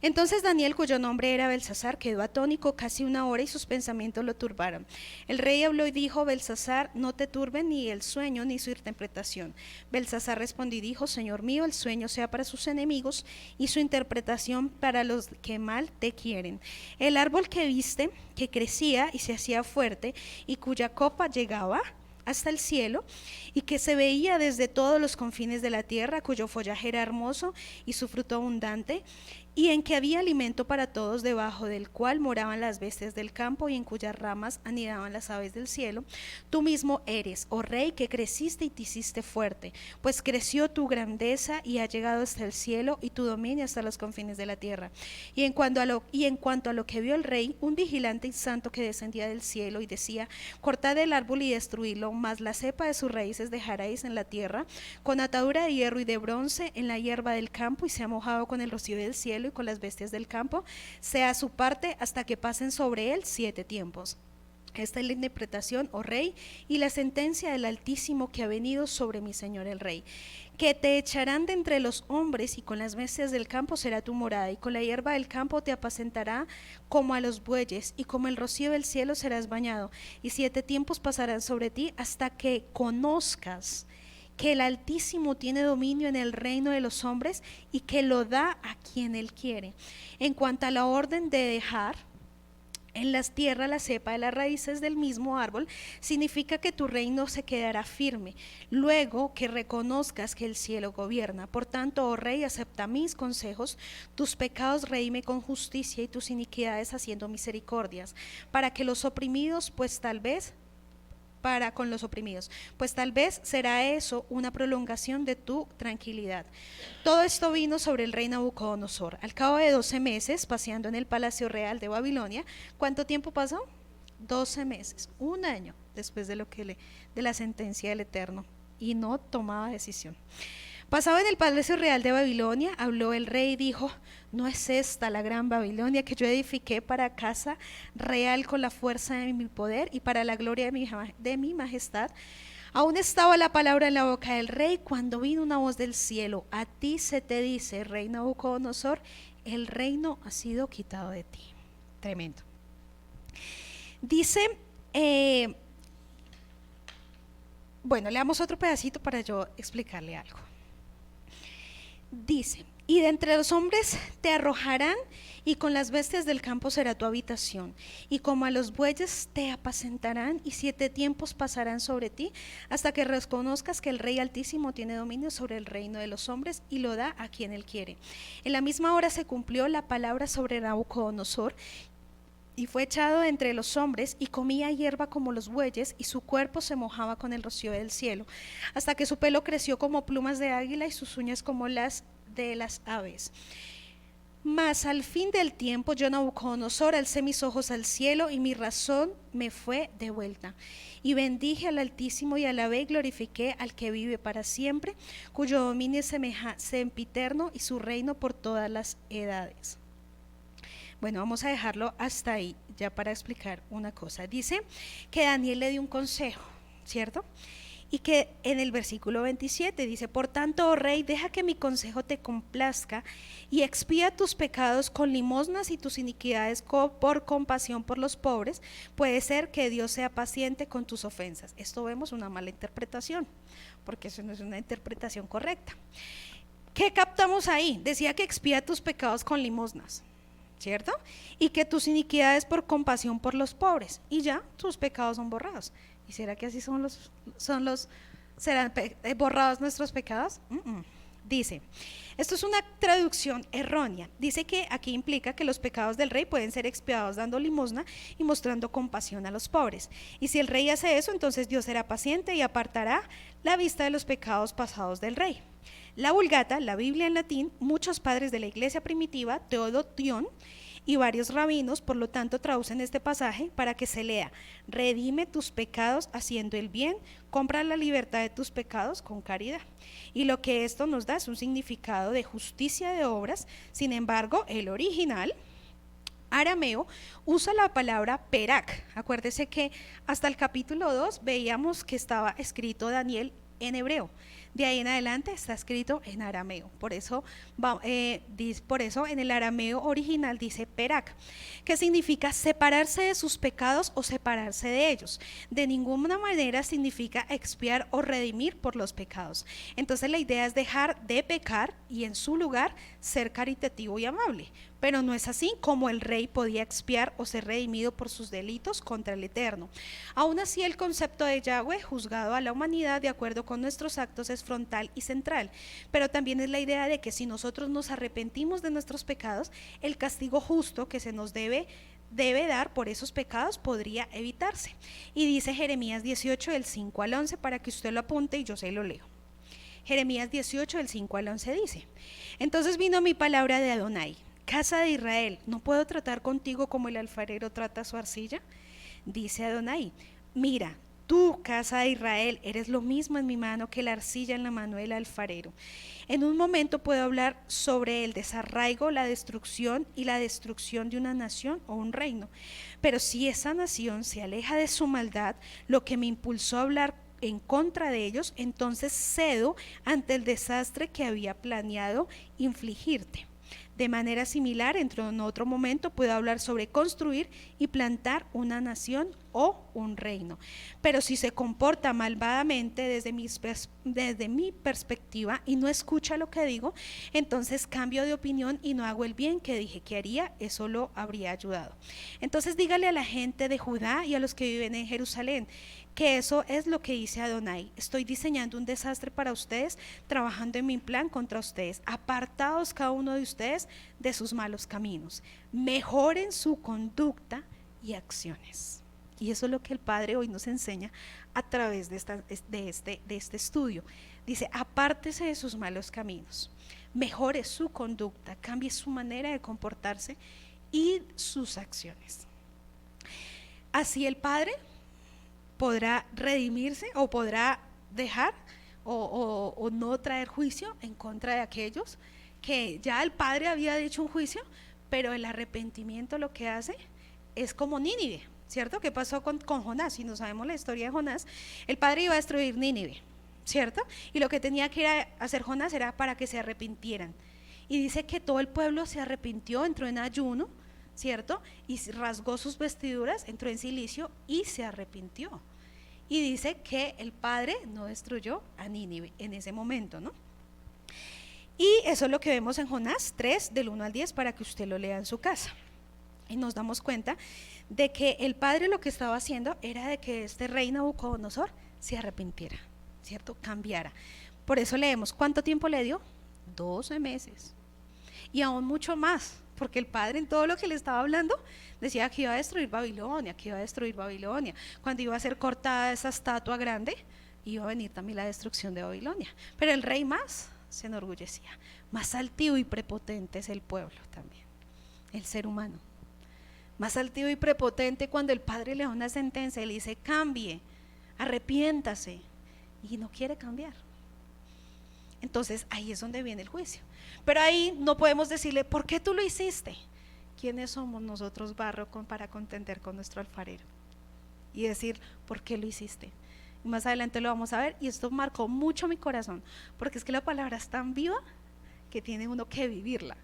Entonces Daniel, cuyo nombre era Beltsasar, quedó atónito casi una hora y sus pensamientos lo turbaron. El rey habló y dijo: Beltsasar, no te turbe ni el sueño ni su interpretación. Beltsasar respondió y dijo: Señor mío, el sueño sea para sus enemigos y su interpretación para los que mal te quieren. El árbol que viste, que crecía y se hacía fuerte y cuya copa llegaba hasta el cielo y que se veía desde todos los confines de la tierra, cuyo follaje era hermoso y su fruto abundante, y en que había alimento para todos, debajo del cual moraban las bestias del campo y en cuyas ramas anidaban las aves del cielo. Tú mismo eres, oh rey, que creciste y te hiciste fuerte, pues creció tu grandeza y ha llegado hasta el cielo y tu dominio hasta los confines de la tierra. Y en cuanto a lo que vio el rey, un vigilante y santo que descendía del cielo y decía: cortad el árbol y destruidlo, mas la cepa de sus raíces dejaréis en la tierra, con atadura de hierro y de bronce en la hierba del campo, y sea mojado con el rocío del cielo y con las bestias del campo, sea su parte hasta que pasen sobre él 7 tiempos. Esta es la interpretación, oh rey, y la sentencia del Altísimo que ha venido sobre mi señor el rey: que te echarán de entre los hombres, y con las bestias del campo será tu morada, y con la hierba del campo te apacentará como a los bueyes, y como el rocío del cielo serás bañado, y 7 tiempos pasarán sobre ti hasta que conozcas que el Altísimo tiene dominio en el reino de los hombres y que lo da a quien él quiere. En cuanto a la orden de dejar en las tierras la cepa de las raíces del mismo árbol, significa que tu reino se quedará firme, luego que reconozcas que el cielo gobierna. Por tanto, oh rey, acepta mis consejos, tus pecados redime con justicia y tus iniquidades haciendo misericordias, para los oprimidos, pues tal vez será eso una prolongación de tu tranquilidad. Todo esto vino sobre el rey Nabucodonosor. Al cabo de 12 meses, paseando en el palacio real de Babilonia. ¿Cuánto tiempo pasó? 12 meses, un año después de la sentencia del Eterno, y no tomaba decisión. Pasado en el palacio real de Babilonia, habló el rey y dijo: ¿no es esta la gran Babilonia que yo edifiqué para casa real con la fuerza de mi poder y para la gloria de mi majestad? Aún estaba la palabra en la boca del rey cuando vino una voz del cielo: a ti se te dice, rey Nabucodonosor, el reino ha sido quitado de ti. Tremendo. Dice, bueno, leamos otro pedacito para yo explicarle algo. Dice: Y de entre los hombres te arrojarán, y con las bestias del campo será tu habitación. Y como a los bueyes te apacentarán, y 7 tiempos pasarán sobre ti, hasta que reconozcas que el Rey Altísimo tiene dominio sobre el reino de los hombres, y lo da a quien él quiere. En la misma hora se cumplió la palabra sobre Nabucodonosor, y fue echado entre los hombres, y comía hierba como los bueyes, y su cuerpo se mojaba con el rocío del cielo, hasta que su pelo creció como plumas de águila, y sus uñas como las de las aves. Mas al fin del tiempo, yo, Nabucodonosor, alcé mis ojos al cielo, y mi razón me fue devuelta. Y bendije al Altísimo, y alabé y glorifiqué al que vive para siempre, cuyo dominio es sempiterno, y su reino por todas las edades. Bueno, vamos a dejarlo hasta ahí, ya para explicar una cosa. Dice que Daniel le dio un consejo, ¿cierto? Y que en el versículo 27 dice: por tanto, oh rey, deja que mi consejo te complazca, y expía tus pecados con limosnas y tus iniquidades por compasión por los pobres. Puede ser que Dios sea paciente con tus ofensas. Esto vemos una mala interpretación, porque eso no es una interpretación correcta. ¿Qué captamos ahí? Decía que expía tus pecados con limosnas, ¿cierto? Y que tus iniquidades por compasión por los pobres, y ya tus pecados son borrados. ¿Y será que así serán borrados nuestros pecados? Dice, esto es una traducción errónea. Dice que aquí implica que los pecados del rey pueden ser expiados dando limosna y mostrando compasión a los pobres. Y si el rey hace eso, entonces Dios será paciente y apartará la vista de los pecados pasados del rey. La Vulgata, la Biblia en latín, muchos padres de la iglesia primitiva, Teodotión y varios rabinos, por lo tanto, traducen este pasaje para que se lea: redime tus pecados haciendo el bien, compra la libertad de tus pecados con caridad. Y lo que esto nos da es un significado de justicia de obras. Sin embargo, el original arameo usa la palabra perak. Acuérdese que hasta el capítulo 2 veíamos que estaba escrito Daniel en hebreo. De ahí en adelante está escrito en arameo. Por eso en el arameo original dice perak, que significa separarse de sus pecados o separarse de ellos. De ninguna manera significa expiar o redimir por los pecados. Entonces la idea es dejar de pecar y en su lugar ser caritativo y amable. Pero no es así como el rey podía expiar o ser redimido por sus delitos contra el Eterno. Aún así, el concepto de Yahweh juzgado a la humanidad de acuerdo con nuestros actos es frontal y central, pero también es la idea de que si nosotros nos arrepentimos de nuestros pecados, el castigo justo que se nos debe dar por esos pecados podría evitarse. Y dice Jeremías 18 del 5 al 11 para que usted lo apunte y yo se lo leo. Jeremías 18 del 5 al 11 dice: entonces vino mi palabra de Adonai: casa de Israel, ¿no puedo tratar contigo como el alfarero trata su arcilla? Dice Adonai: mira, tú, casa de Israel, eres lo mismo en mi mano que la arcilla en la mano del alfarero. En un momento puedo hablar sobre el desarraigo, la destrucción y la destrucción de una nación o un reino. Pero si esa nación se aleja de su maldad, lo que me impulsó a hablar en contra de ellos, entonces cedo ante el desastre que había planeado infligirte. De manera similar, en otro momento puedo hablar sobre construir y plantar una nación o un reino. Pero si se comporta malvadamente desde mi perspectiva y no escucha lo que digo, entonces cambio de opinión y no hago el bien que dije que haría. Eso lo habría ayudado. Entonces dígale a la gente de Judá y a los que viven en Jerusalén que eso es lo que dice Adonai: estoy diseñando un desastre para ustedes, trabajando en mi plan contra ustedes. Apartados cada uno de ustedes de sus malos caminos, mejoren su conducta y acciones. Y eso es lo que el Padre hoy nos enseña a través de este estudio. Dice: apártese de sus malos caminos, mejore su conducta, cambie su manera de comportarse y sus acciones. Así el Padre podrá redimirse o podrá dejar o no traer juicio en contra de aquellos que ya el Padre había dicho un juicio, pero el arrepentimiento lo que hace es como Nínive, ¿cierto? ¿Qué pasó con Jonás? Si no sabemos la historia de Jonás, el Padre iba a destruir Nínive, ¿cierto? Y lo que tenía que hacer Jonás era para que se arrepintieran. Y dice que todo el pueblo se arrepintió, entró en ayuno, ¿cierto? Y rasgó sus vestiduras, entró en silicio y se arrepintió. Y dice que el Padre no destruyó a Nínive en ese momento, ¿no? Y eso es lo que vemos en Jonás 3, del 1 al 10, para que usted lo lea en su casa. Y nos damos cuenta de que el padre lo que estaba haciendo era de que este rey Nabucodonosor se arrepintiera, ¿cierto? Cambiara. Por eso leemos, ¿cuánto tiempo le dio? 12 meses. Y aún mucho más, porque el padre en todo lo que le estaba hablando decía que iba a destruir Babilonia, que iba a destruir Babilonia. Cuando iba a ser cortada esa estatua grande, iba a venir también la destrucción de Babilonia. Pero el rey más se enorgullecía. Más altivo y prepotente es el pueblo también, el ser humano. Más altivo y prepotente cuando el padre le da una sentencia y le dice cambie, arrepiéntase, y no quiere cambiar. Entonces ahí es donde viene el juicio. Pero ahí no podemos decirle, ¿por qué tú lo hiciste? ¿Quiénes somos nosotros, barro, para contender con nuestro alfarero? Y decir, ¿por qué lo hiciste? Y más adelante lo vamos a ver, y esto marcó mucho mi corazón, porque es que la palabra es tan viva que tiene uno que vivirla.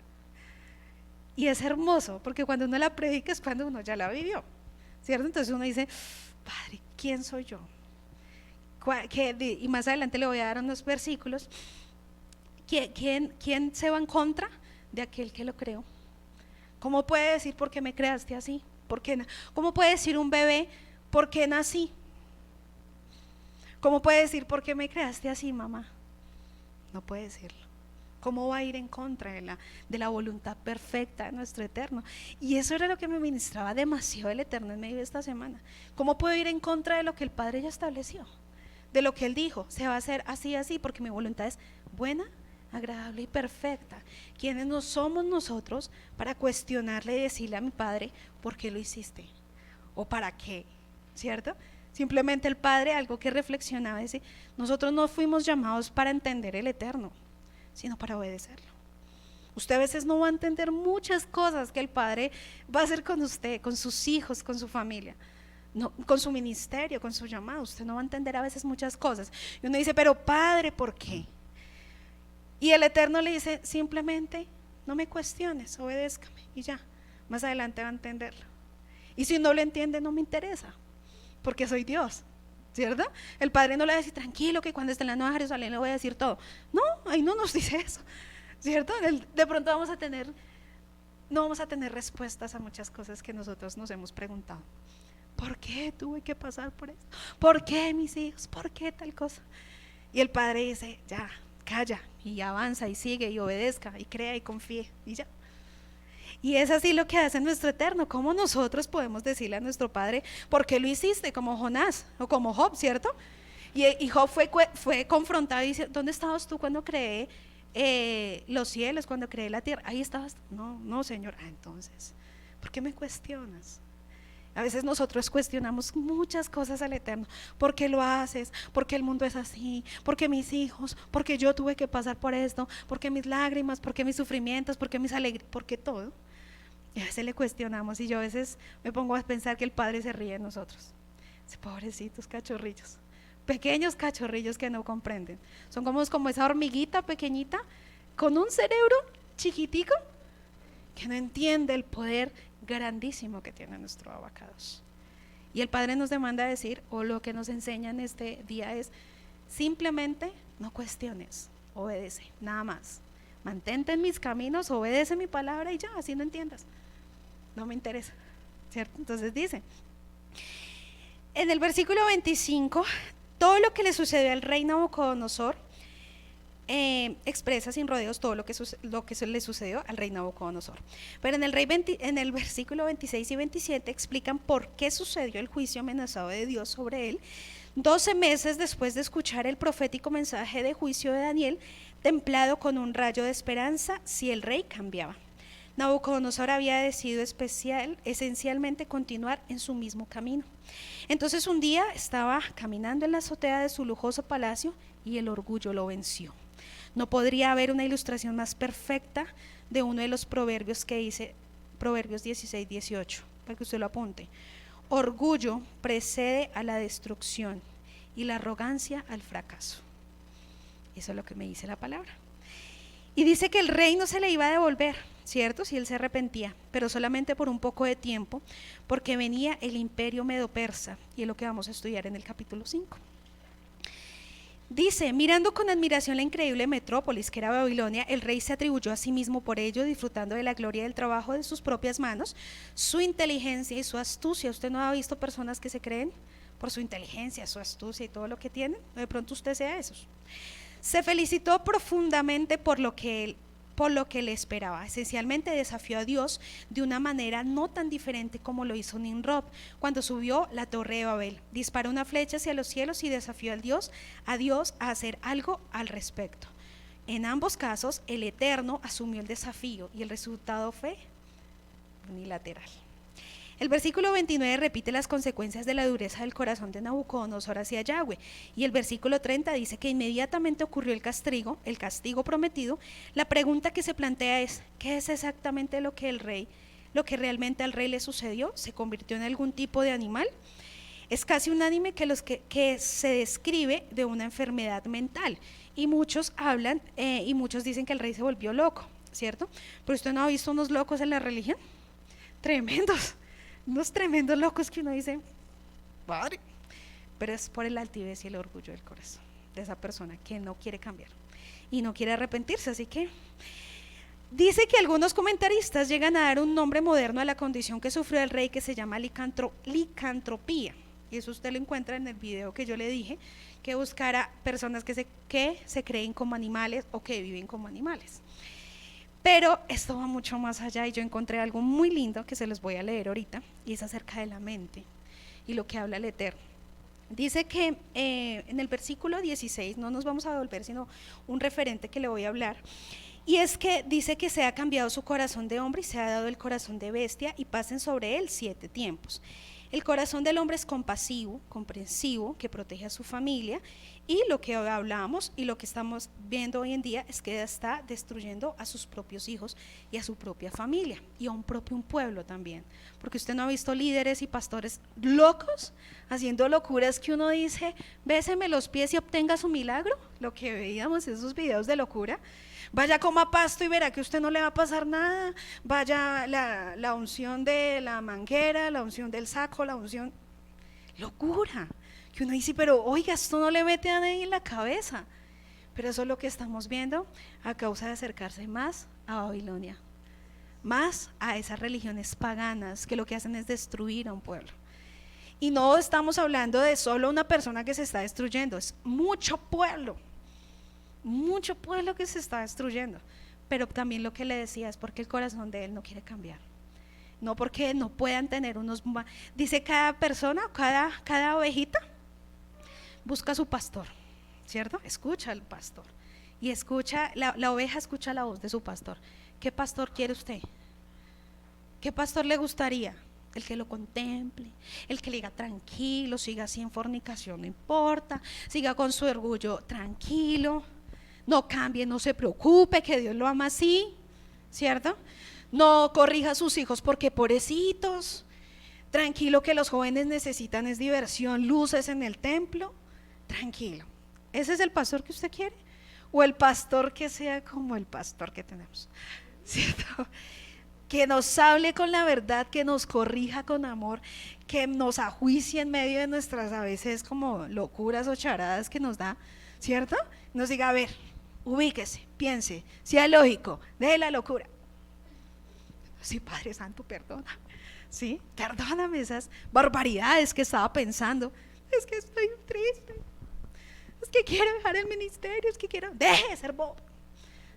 Y es hermoso, porque cuando uno la predica es cuando uno ya la vivió, ¿cierto? Entonces uno dice, Padre, ¿quién soy yo? Y más adelante le voy a dar unos versículos. ¿Quién se va en contra de aquel que lo creó? ¿Cómo puede decir por qué me creaste así? ¿Cómo puede decir un bebé por qué nací? ¿Cómo puede decir por qué me creaste así, mamá? No puede decirlo. ¿Cómo va a ir en contra de la voluntad perfecta de nuestro Eterno? Y eso era lo que me ministraba demasiado el Eterno en medio de esta semana. ¿Cómo puedo ir en contra de lo que el Padre ya estableció? De lo que Él dijo, se va a hacer así, así, porque mi voluntad es buena, agradable y perfecta. ¿Quiénes no somos nosotros para cuestionarle y decirle a mi Padre, ¿por qué lo hiciste? ¿O para qué? ¿Cierto? Simplemente el Padre, algo que reflexionaba, dice, nosotros no fuimos llamados para entender el Eterno, sino para obedecerlo. Usted a veces no va a entender muchas cosas que el Padre va a hacer con usted, con sus hijos, con su familia, no, con su ministerio, con su llamado. Usted no va a entender a veces muchas cosas. Y uno dice, pero Padre, ¿por qué? Y el Eterno le dice, simplemente no me cuestiones, obedézcame y ya, más adelante va a entenderlo. Y si no lo entiende, no me interesa, porque soy Dios, ¿cierto? El Padre no le va a decir, tranquilo, que cuando esté en la Nueva Jerusalén le voy a decir todo. No, ahí no nos dice eso, ¿cierto? De pronto no vamos a tener respuestas a muchas cosas que nosotros nos hemos preguntado. ¿Por qué tuve que pasar por esto? ¿Por qué mis hijos? ¿Por qué tal cosa? Y el Padre dice, ya, calla, y avanza, y sigue, y obedezca, y crea, y confíe, y ya. Y es así lo que hace nuestro Eterno. ¿Cómo nosotros podemos decirle a nuestro Padre, por qué lo hiciste? Como Jonás, o como Job, ¿cierto? Y Job fue confrontado y dice, ¿dónde estabas tú cuando creé los cielos, cuando creé la tierra? Ahí estabas. No, Señor. Entonces, ¿por qué me cuestionas? A veces nosotros cuestionamos muchas cosas al Eterno. ¿Por qué lo haces? ¿Por qué el mundo es así? ¿Por qué mis hijos? ¿Por qué yo tuve que pasar por esto? ¿Por qué mis lágrimas? ¿Por qué mis sufrimientos? ¿Por qué mis alegrías? ¿Por qué todo? Y a veces le cuestionamos, y yo a veces me pongo a pensar que el Padre se ríe de nosotros. Dice, pobrecitos cachorrillos, pequeños cachorrillos que no comprenden. Son como esa hormiguita pequeñita con un cerebro chiquitico que no entiende el poder grandísimo que tiene nuestro abacados. Y el Padre nos demanda decir, o lo que nos enseña en este día es, simplemente no cuestiones, obedece, nada más. Mantente en mis caminos, obedece mi palabra y ya, así no entiendas. No me interesa, ¿cierto? Entonces dice, en el versículo 25, todo lo que le sucedió al rey Nabucodonosor, expresa sin rodeos todo lo que le sucedió al rey Nabucodonosor. Pero en el versículo 26 y 27 explican por qué sucedió el juicio amenazado de Dios sobre él, 12 meses después de escuchar el profético mensaje de juicio de Daniel, templado con un rayo de esperanza si el rey cambiaba. Nabucodonosor había decidido esencialmente continuar en su mismo camino. Entonces un día estaba caminando en la azotea de su lujoso palacio y el orgullo lo venció. No podría haber una ilustración más perfecta de uno de los proverbios que dice, Proverbios 16, 18, para que usted lo apunte. Orgullo precede a la destrucción y la arrogancia al fracaso. Eso es lo que me dice la palabra. Y dice que el reino se le iba a devolver, ¿cierto? Si él se arrepentía, pero solamente por un poco de tiempo, porque venía el imperio medo-persa, y es lo que vamos a estudiar en el capítulo 5. Dice, mirando con admiración la increíble metrópolis que era Babilonia, el rey se atribuyó a sí mismo por ello, disfrutando de la gloria del trabajo de sus propias manos, su inteligencia y su astucia. ¿Usted no ha visto personas que se creen por su inteligencia, su astucia y todo lo que tienen? De pronto usted sea esos. Se felicitó profundamente por lo que le esperaba. Esencialmente desafió a Dios de una manera no tan diferente como lo hizo Nimrod cuando subió la torre de Babel. Disparó una flecha hacia los cielos y desafió a Dios a hacer algo al respecto. En ambos casos, el Eterno asumió el desafío y el resultado fue unilateral. El versículo 29 repite las consecuencias de la dureza del corazón de Nabucodonosor hacia Yahweh, y el versículo 30 dice que inmediatamente ocurrió el castigo prometido. La pregunta que se plantea es, ¿qué es exactamente lo que realmente al rey le sucedió? ¿Se convirtió en algún tipo de animal? Es casi unánime que se describe de una enfermedad mental, y muchos hablan y muchos dicen que el rey se volvió loco, ¿cierto? Pero usted no ha visto unos locos en la religión, tremendos, unos tremendos locos que uno dice, padre, pero es por el altivez y el orgullo del corazón de esa persona que no quiere cambiar y no quiere arrepentirse. Así que dice que algunos comentaristas llegan a dar un nombre moderno a la condición que sufrió el rey, que se llama licantropía, y eso usted lo encuentra en el video que yo le dije, que buscara personas que se creen como animales o que viven como animales. Pero esto va mucho más allá, y yo encontré algo muy lindo que se los voy a leer ahorita, y es acerca de la mente y lo que habla el Eterno. Dice que en el versículo 16, no nos vamos a devolver, sino un referente que le voy a hablar, y es que dice que se ha cambiado su corazón de hombre y se ha dado el corazón de bestia, y pasen sobre él 7 tiempos. El corazón del hombre es compasivo, comprensivo, que protege a su familia, y lo que hablamos y lo que estamos viendo hoy en día es que está destruyendo a sus propios hijos y a su propia familia y a un pueblo también, porque usted no ha visto líderes y pastores locos haciendo locuras que uno dice, béseme los pies y obtenga su milagro, lo que veíamos en esos videos de locura. Vaya, coma pasto y verá que a usted no le va a pasar nada. Vaya, la unción de la manguera, la unción del saco, la unción, locura, que uno dice, pero oiga, esto no le mete a nadie en la cabeza. Pero eso es lo que estamos viendo a causa de acercarse más a Babilonia, más a esas religiones paganas que lo que hacen es destruir a un pueblo. Y no estamos hablando de solo una persona que se está destruyendo, es mucho pueblo que se está destruyendo. Pero también lo que le decía es porque el corazón de él no quiere cambiar, no porque no puedan tener dice, cada persona, cada ovejita busca a su pastor, ¿cierto? Escucha al pastor y escucha, la oveja escucha la voz de su pastor. ¿Qué pastor quiere usted? ¿Qué pastor le gustaría? El que lo contemple, el que le diga tranquilo, siga así en fornicación, no importa, siga con su orgullo tranquilo, no cambie, no se preocupe, que Dios lo ama así, ¿cierto? No corrija a sus hijos porque pobrecitos, tranquilo, que los jóvenes necesitan es diversión, luces en el templo, tranquilo. ¿Ese es el pastor que usted quiere? ¿O el pastor que sea como el pastor que tenemos? ¿Cierto? Que nos hable con la verdad, que nos corrija con amor, que nos ajuicie en medio de nuestras a veces como locuras o charadas que nos da, ¿cierto? Nos diga, a ver, ubíquese, piense, sea lógico, deje la locura. Sí, Padre Santo, perdona, sí, perdóname esas barbaridades que estaba pensando. Es que estoy triste, es que quiero dejar el ministerio, es que quiero, deje de ser bobo,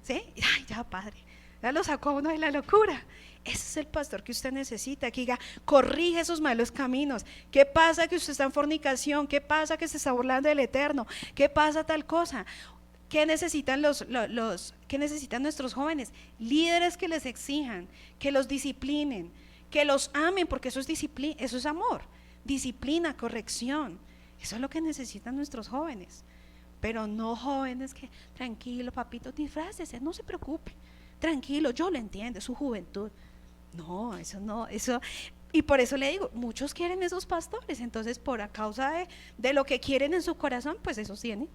¿sí? Ay, ya, Padre, ya lo sacó uno de la locura. Ese es el pastor que usted necesita, que diga, corrige esos malos caminos. ¿Qué pasa que usted está en fornicación? ¿Qué pasa que se está burlando del Eterno? ¿Qué pasa tal cosa? ¿Qué necesitan qué necesitan nuestros jóvenes? Líderes que les exijan, que los disciplinen, que los amen, porque eso es disciplina, eso es amor, disciplina, corrección. Eso es lo que necesitan nuestros jóvenes. Pero no jóvenes que, tranquilo papito, disfrácese, no se preocupe, tranquilo, yo lo entiendo, es su juventud. No, eso no, eso. Y por eso le digo, muchos quieren esos pastores, entonces por a causa de lo que quieren en su corazón, pues eso tienen.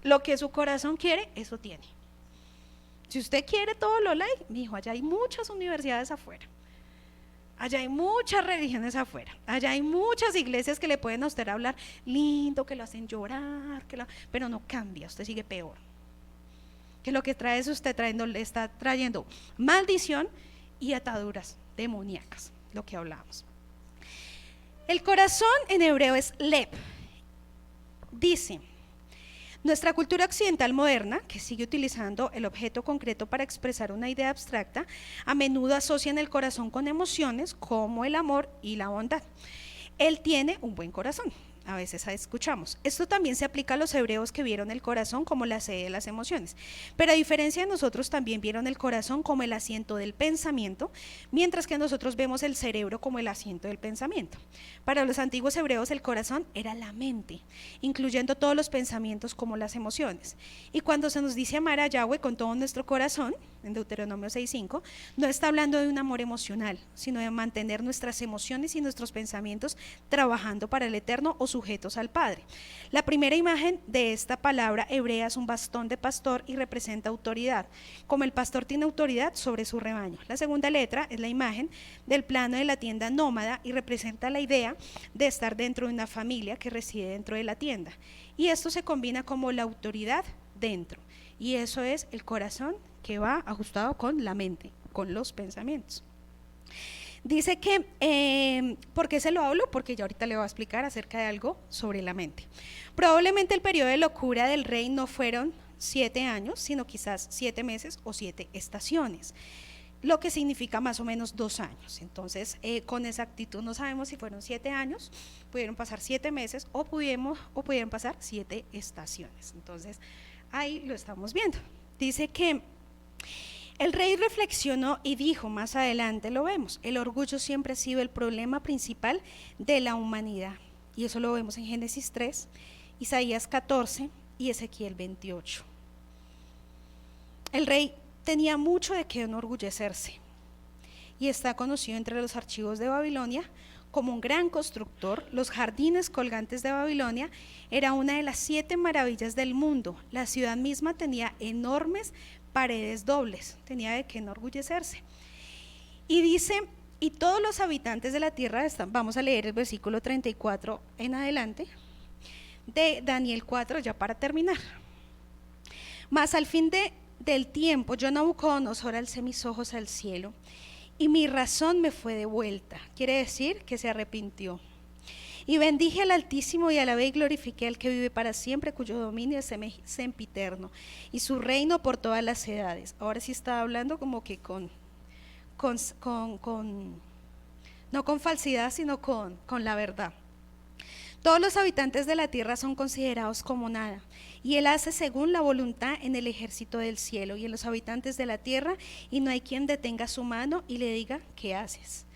Lo que su corazón quiere, eso tiene. Si usted quiere todo lo like, mi hijo, allá hay muchas universidades afuera. Allá hay muchas religiones afuera, allá hay muchas iglesias que le pueden a usted hablar lindo, que lo hacen llorar, pero no cambia, usted sigue peor. Que lo que trae es usted le está trayendo maldición y ataduras demoníacas, lo que hablamos. El corazón en hebreo es lev. Dice, nuestra cultura occidental moderna, que sigue utilizando el objeto concreto para expresar una idea abstracta, a menudo asocia el corazón con emociones como el amor y la bondad. Él tiene un buen corazón. A veces escuchamos. Esto también se aplica a los hebreos que vieron el corazón como la sede de las emociones. Pero a diferencia de nosotros, también vieron el corazón como el asiento del pensamiento, mientras que nosotros vemos el cerebro como el asiento del pensamiento. Para los antiguos hebreos, el corazón era la mente, incluyendo todos los pensamientos como las emociones. Y cuando se nos dice amar a Yahweh con todo nuestro corazón, en Deuteronomio 6:5, no está hablando de un amor emocional, sino de mantener nuestras emociones y nuestros pensamientos trabajando para el eterno o sujetos al Padre. La primera imagen de esta palabra hebrea es un bastón de pastor y representa autoridad, como el pastor tiene autoridad sobre su rebaño. La segunda letra es la imagen del plano de la tienda nómada y representa la idea de estar dentro de una familia que reside dentro de la tienda. Y esto se combina como la autoridad dentro. Y eso es el corazón que va ajustado con la mente, con los pensamientos. Dice que, ¿por qué se lo hablo? Porque ya ahorita le voy a explicar acerca de algo sobre la mente. Probablemente el periodo de locura del rey no fueron 7 años, sino quizás 7 meses o 7 estaciones, lo que significa más o menos 2 años. Entonces, con exactitud no sabemos si fueron 7 años, pudieron pasar 7 meses o pudieron pasar 7 estaciones. Entonces, ahí lo estamos viendo. Dice que el rey reflexionó y dijo, más adelante lo vemos, el orgullo siempre ha sido el problema principal de la humanidad. Y eso lo vemos en Génesis 3, Isaías 14 y Ezequiel 28. El rey tenía mucho de qué enorgullecerse y está conocido entre los archivos de Babilonia como un gran constructor. Los jardines colgantes de Babilonia era una de las 7 maravillas del mundo. La ciudad misma tenía enormes paredes dobles, tenía de qué enorgullecerse. Y dice, y todos los habitantes de la tierra vamos a leer el versículo 34 en adelante de Daniel 4, ya para terminar. Mas al fin del tiempo, yo Nabucodonosor alcé mis ojos al cielo y mi razón me fue devuelta. Quiere decir que se arrepintió. Y bendije al Altísimo y alabé y glorifiqué al que vive para siempre, cuyo dominio es sempiterno y su reino por todas las edades. Ahora sí está hablando como que no con falsidad, sino con la verdad. Todos los habitantes de la tierra son considerados como nada, y él hace según la voluntad en el ejército del cielo y en los habitantes de la tierra, y no hay quien detenga su mano y le diga, ¿qué haces?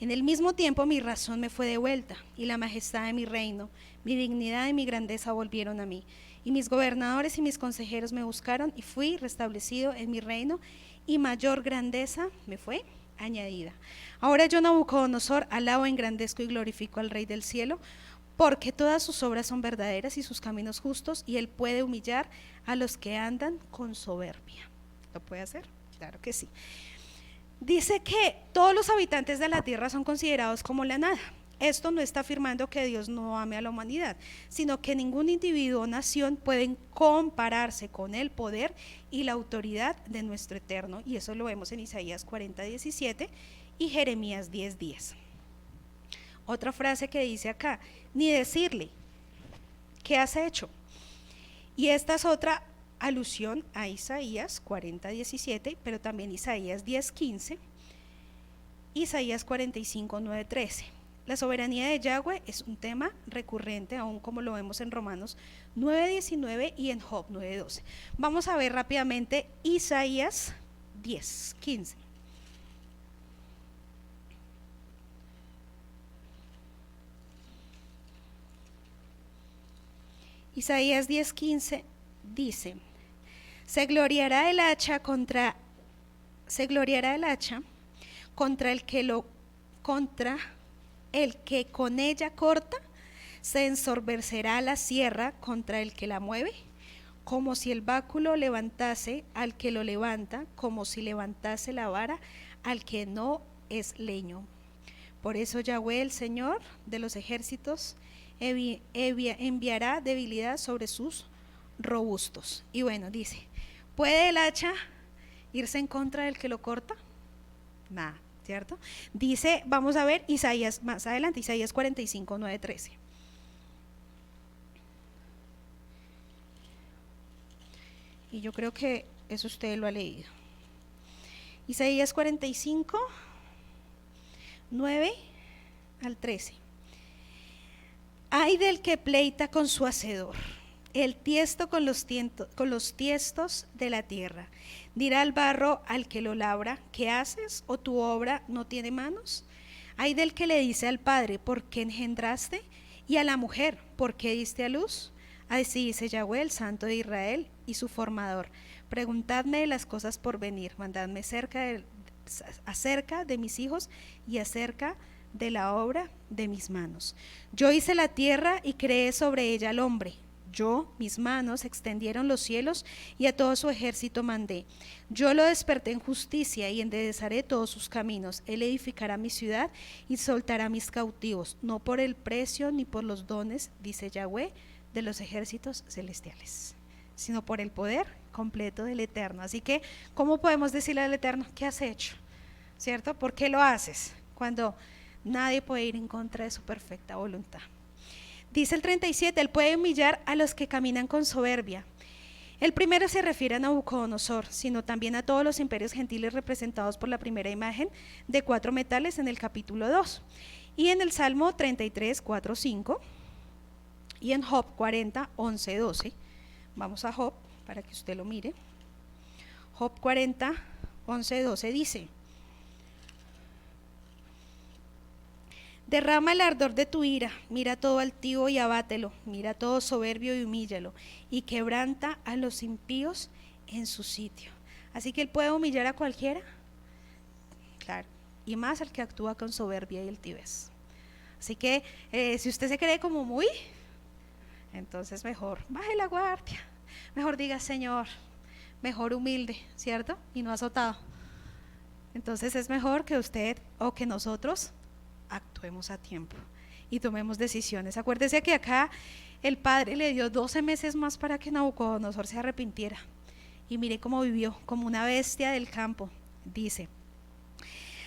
En el mismo tiempo mi razón me fue devuelta, y la majestad de mi reino, mi dignidad y mi grandeza volvieron a mí. Y mis gobernadores y mis consejeros me buscaron, y fui restablecido en mi reino, y mayor grandeza me fue añadida. Ahora yo, Nabucodonosor, alabo, engrandezco y glorifico al Rey del cielo, porque todas sus obras son verdaderas y sus caminos justos, y él puede humillar a los que andan con soberbia. ¿Lo puede hacer? Claro que sí. Dice que todos los habitantes de la tierra son considerados como la nada. Esto no está afirmando que Dios no ame a la humanidad, sino que ningún individuo o nación pueden compararse con el poder y la autoridad de nuestro Eterno. Y eso lo vemos en Isaías 40:17 y Jeremías 10:10. Otra frase que dice acá, ni decirle, ¿qué has hecho? Y esta es otra alusión a Isaías 40:17, pero también Isaías 10:15, Isaías 45:9-13. La soberanía de Yahweh es un tema recurrente, aún como lo vemos en Romanos 9:19 y en Job 9:12. Vamos a ver rápidamente Isaías 10:15. Isaías 10:15 dice, se gloriará el hacha contra el que con ella corta, se ensorbercerá la sierra contra el que la mueve, como si el báculo levantase al que lo levanta, como si levantase la vara al que no es leño. Por eso Yahweh, el Señor de los ejércitos, enviará debilidad sobre sus robustos. Y bueno, dice, ¿puede el hacha irse en contra del que lo corta? Nada, ¿cierto? Dice, vamos a ver Isaías, más adelante, Isaías 45, 9, 13. Y yo creo que eso usted lo ha leído. Isaías 45, 9 al 13. Ay del que pleita con su hacedor, el tiesto con los tiestos de la tierra. Dirá el barro al que lo labra, ¿qué haces? ¿O tu obra no tiene manos? Ay del que le dice al padre, ¿por qué engendraste? Y a la mujer, ¿por qué diste a luz? Así dice Yahweh, el Santo de Israel y su formador. Preguntadme de las cosas por venir, mandadme acerca de mis hijos y acerca de la obra de mis manos. Yo hice la tierra y creé sobre ella al hombre. Yo, mis manos, extendieron los cielos y a todo su ejército mandé. Yo lo desperté en justicia y enderezaré todos sus caminos. Él edificará mi ciudad y soltará mis cautivos, no por el precio ni por los dones, dice Yahweh, de los ejércitos celestiales, sino por el poder completo del Eterno. Así que, ¿cómo podemos decirle al Eterno, qué has hecho? ¿Cierto? ¿Por qué lo haces? Cuando nadie puede ir en contra de su perfecta voluntad. Dice el 37, Él puede humillar a los que caminan con soberbia. El primero se refiere a Nabucodonosor, sino también a todos los imperios gentiles representados por la primera imagen de 4 metales en el capítulo 2. Y en el Salmo 33, 4, 5, y en Job 40, 11, 12. Vamos a Job para que usted lo mire. Job 40, 11, 12 dice: derrama el ardor de tu ira, mira todo altivo y abátelo, mira todo soberbio y humíllalo, y quebranta a los impíos en su sitio. Así que Él puede humillar a cualquiera, claro, y más al que actúa con soberbia y altivez. Así que si usted se cree como muy, entonces mejor baje la guardia, mejor diga Señor, mejor humilde, ¿cierto? Y no azotado. Entonces es mejor que usted o que nosotros actuemos a tiempo y tomemos decisiones. Acuérdese que acá el Padre le dio 12 meses más para que Nabucodonosor se arrepintiera, y mire cómo vivió, como una bestia del campo, dice.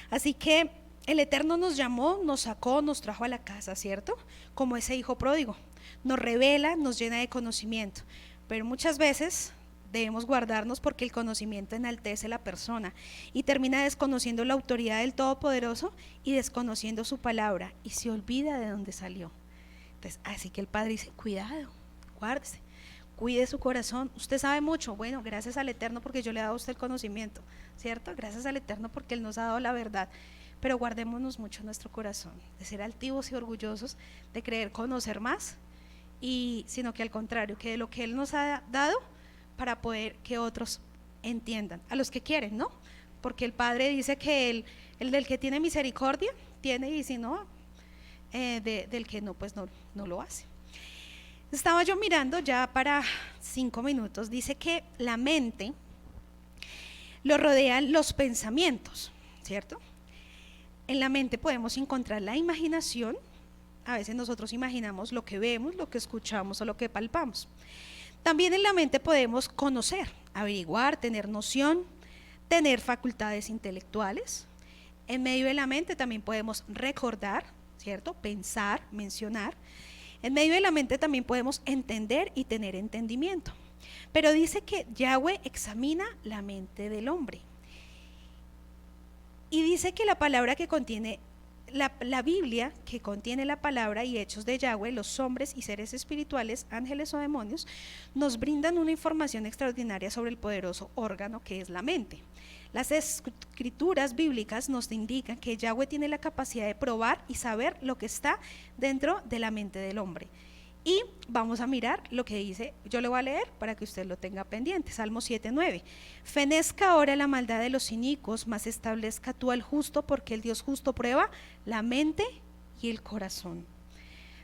Así que el Eterno nos llamó, nos sacó, nos trajo a la casa, ¿cierto? Como ese hijo pródigo, nos revela, nos llena de conocimiento, pero muchas veces debemos guardarnos porque el conocimiento enaltece la persona y termina desconociendo la autoridad del Todopoderoso y desconociendo su palabra, y se olvida de dónde salió. Entonces, así que el Padre dice, cuidado, guárdese, cuide su corazón. Usted sabe mucho, bueno, gracias al Eterno porque yo le he dado a usted el conocimiento, ¿cierto? Gracias al Eterno porque Él nos ha dado la verdad, pero guardémonos mucho nuestro corazón, de ser altivos y orgullosos, de creer conocer más, y sino que al contrario, que de lo que Él nos ha dado, para poder que otros entiendan, a los que quieren, ¿no? Porque el Padre dice que el del que tiene misericordia tiene, y si no, del que no, pues no lo hace. Estaba yo mirando ya para 5 minutos, dice que la mente lo rodean los pensamientos, ¿cierto? En la mente podemos encontrar la imaginación. A veces nosotros imaginamos lo que vemos, lo que escuchamos o lo que palpamos. También en la mente podemos conocer, averiguar, tener noción, tener facultades intelectuales. En medio de la mente también podemos recordar, ¿cierto? Pensar, mencionar. En medio de la mente también podemos entender y tener entendimiento. Pero dice que Yahweh examina la mente del hombre. Y dice que la palabra que contiene la Biblia, que contiene la palabra y hechos de Yahweh, los hombres y seres espirituales, ángeles o demonios, nos brindan una información extraordinaria sobre el poderoso órgano que es la mente. Las escrituras bíblicas nos indican que Yahweh tiene la capacidad de probar y saber lo que está dentro de la mente del hombre. Y vamos a mirar lo que dice, yo le voy a leer para que usted lo tenga pendiente. Salmo 7:9. Fenezca ahora la maldad de los inicuos, mas establezca tú al justo, porque el Dios justo prueba la mente y el corazón.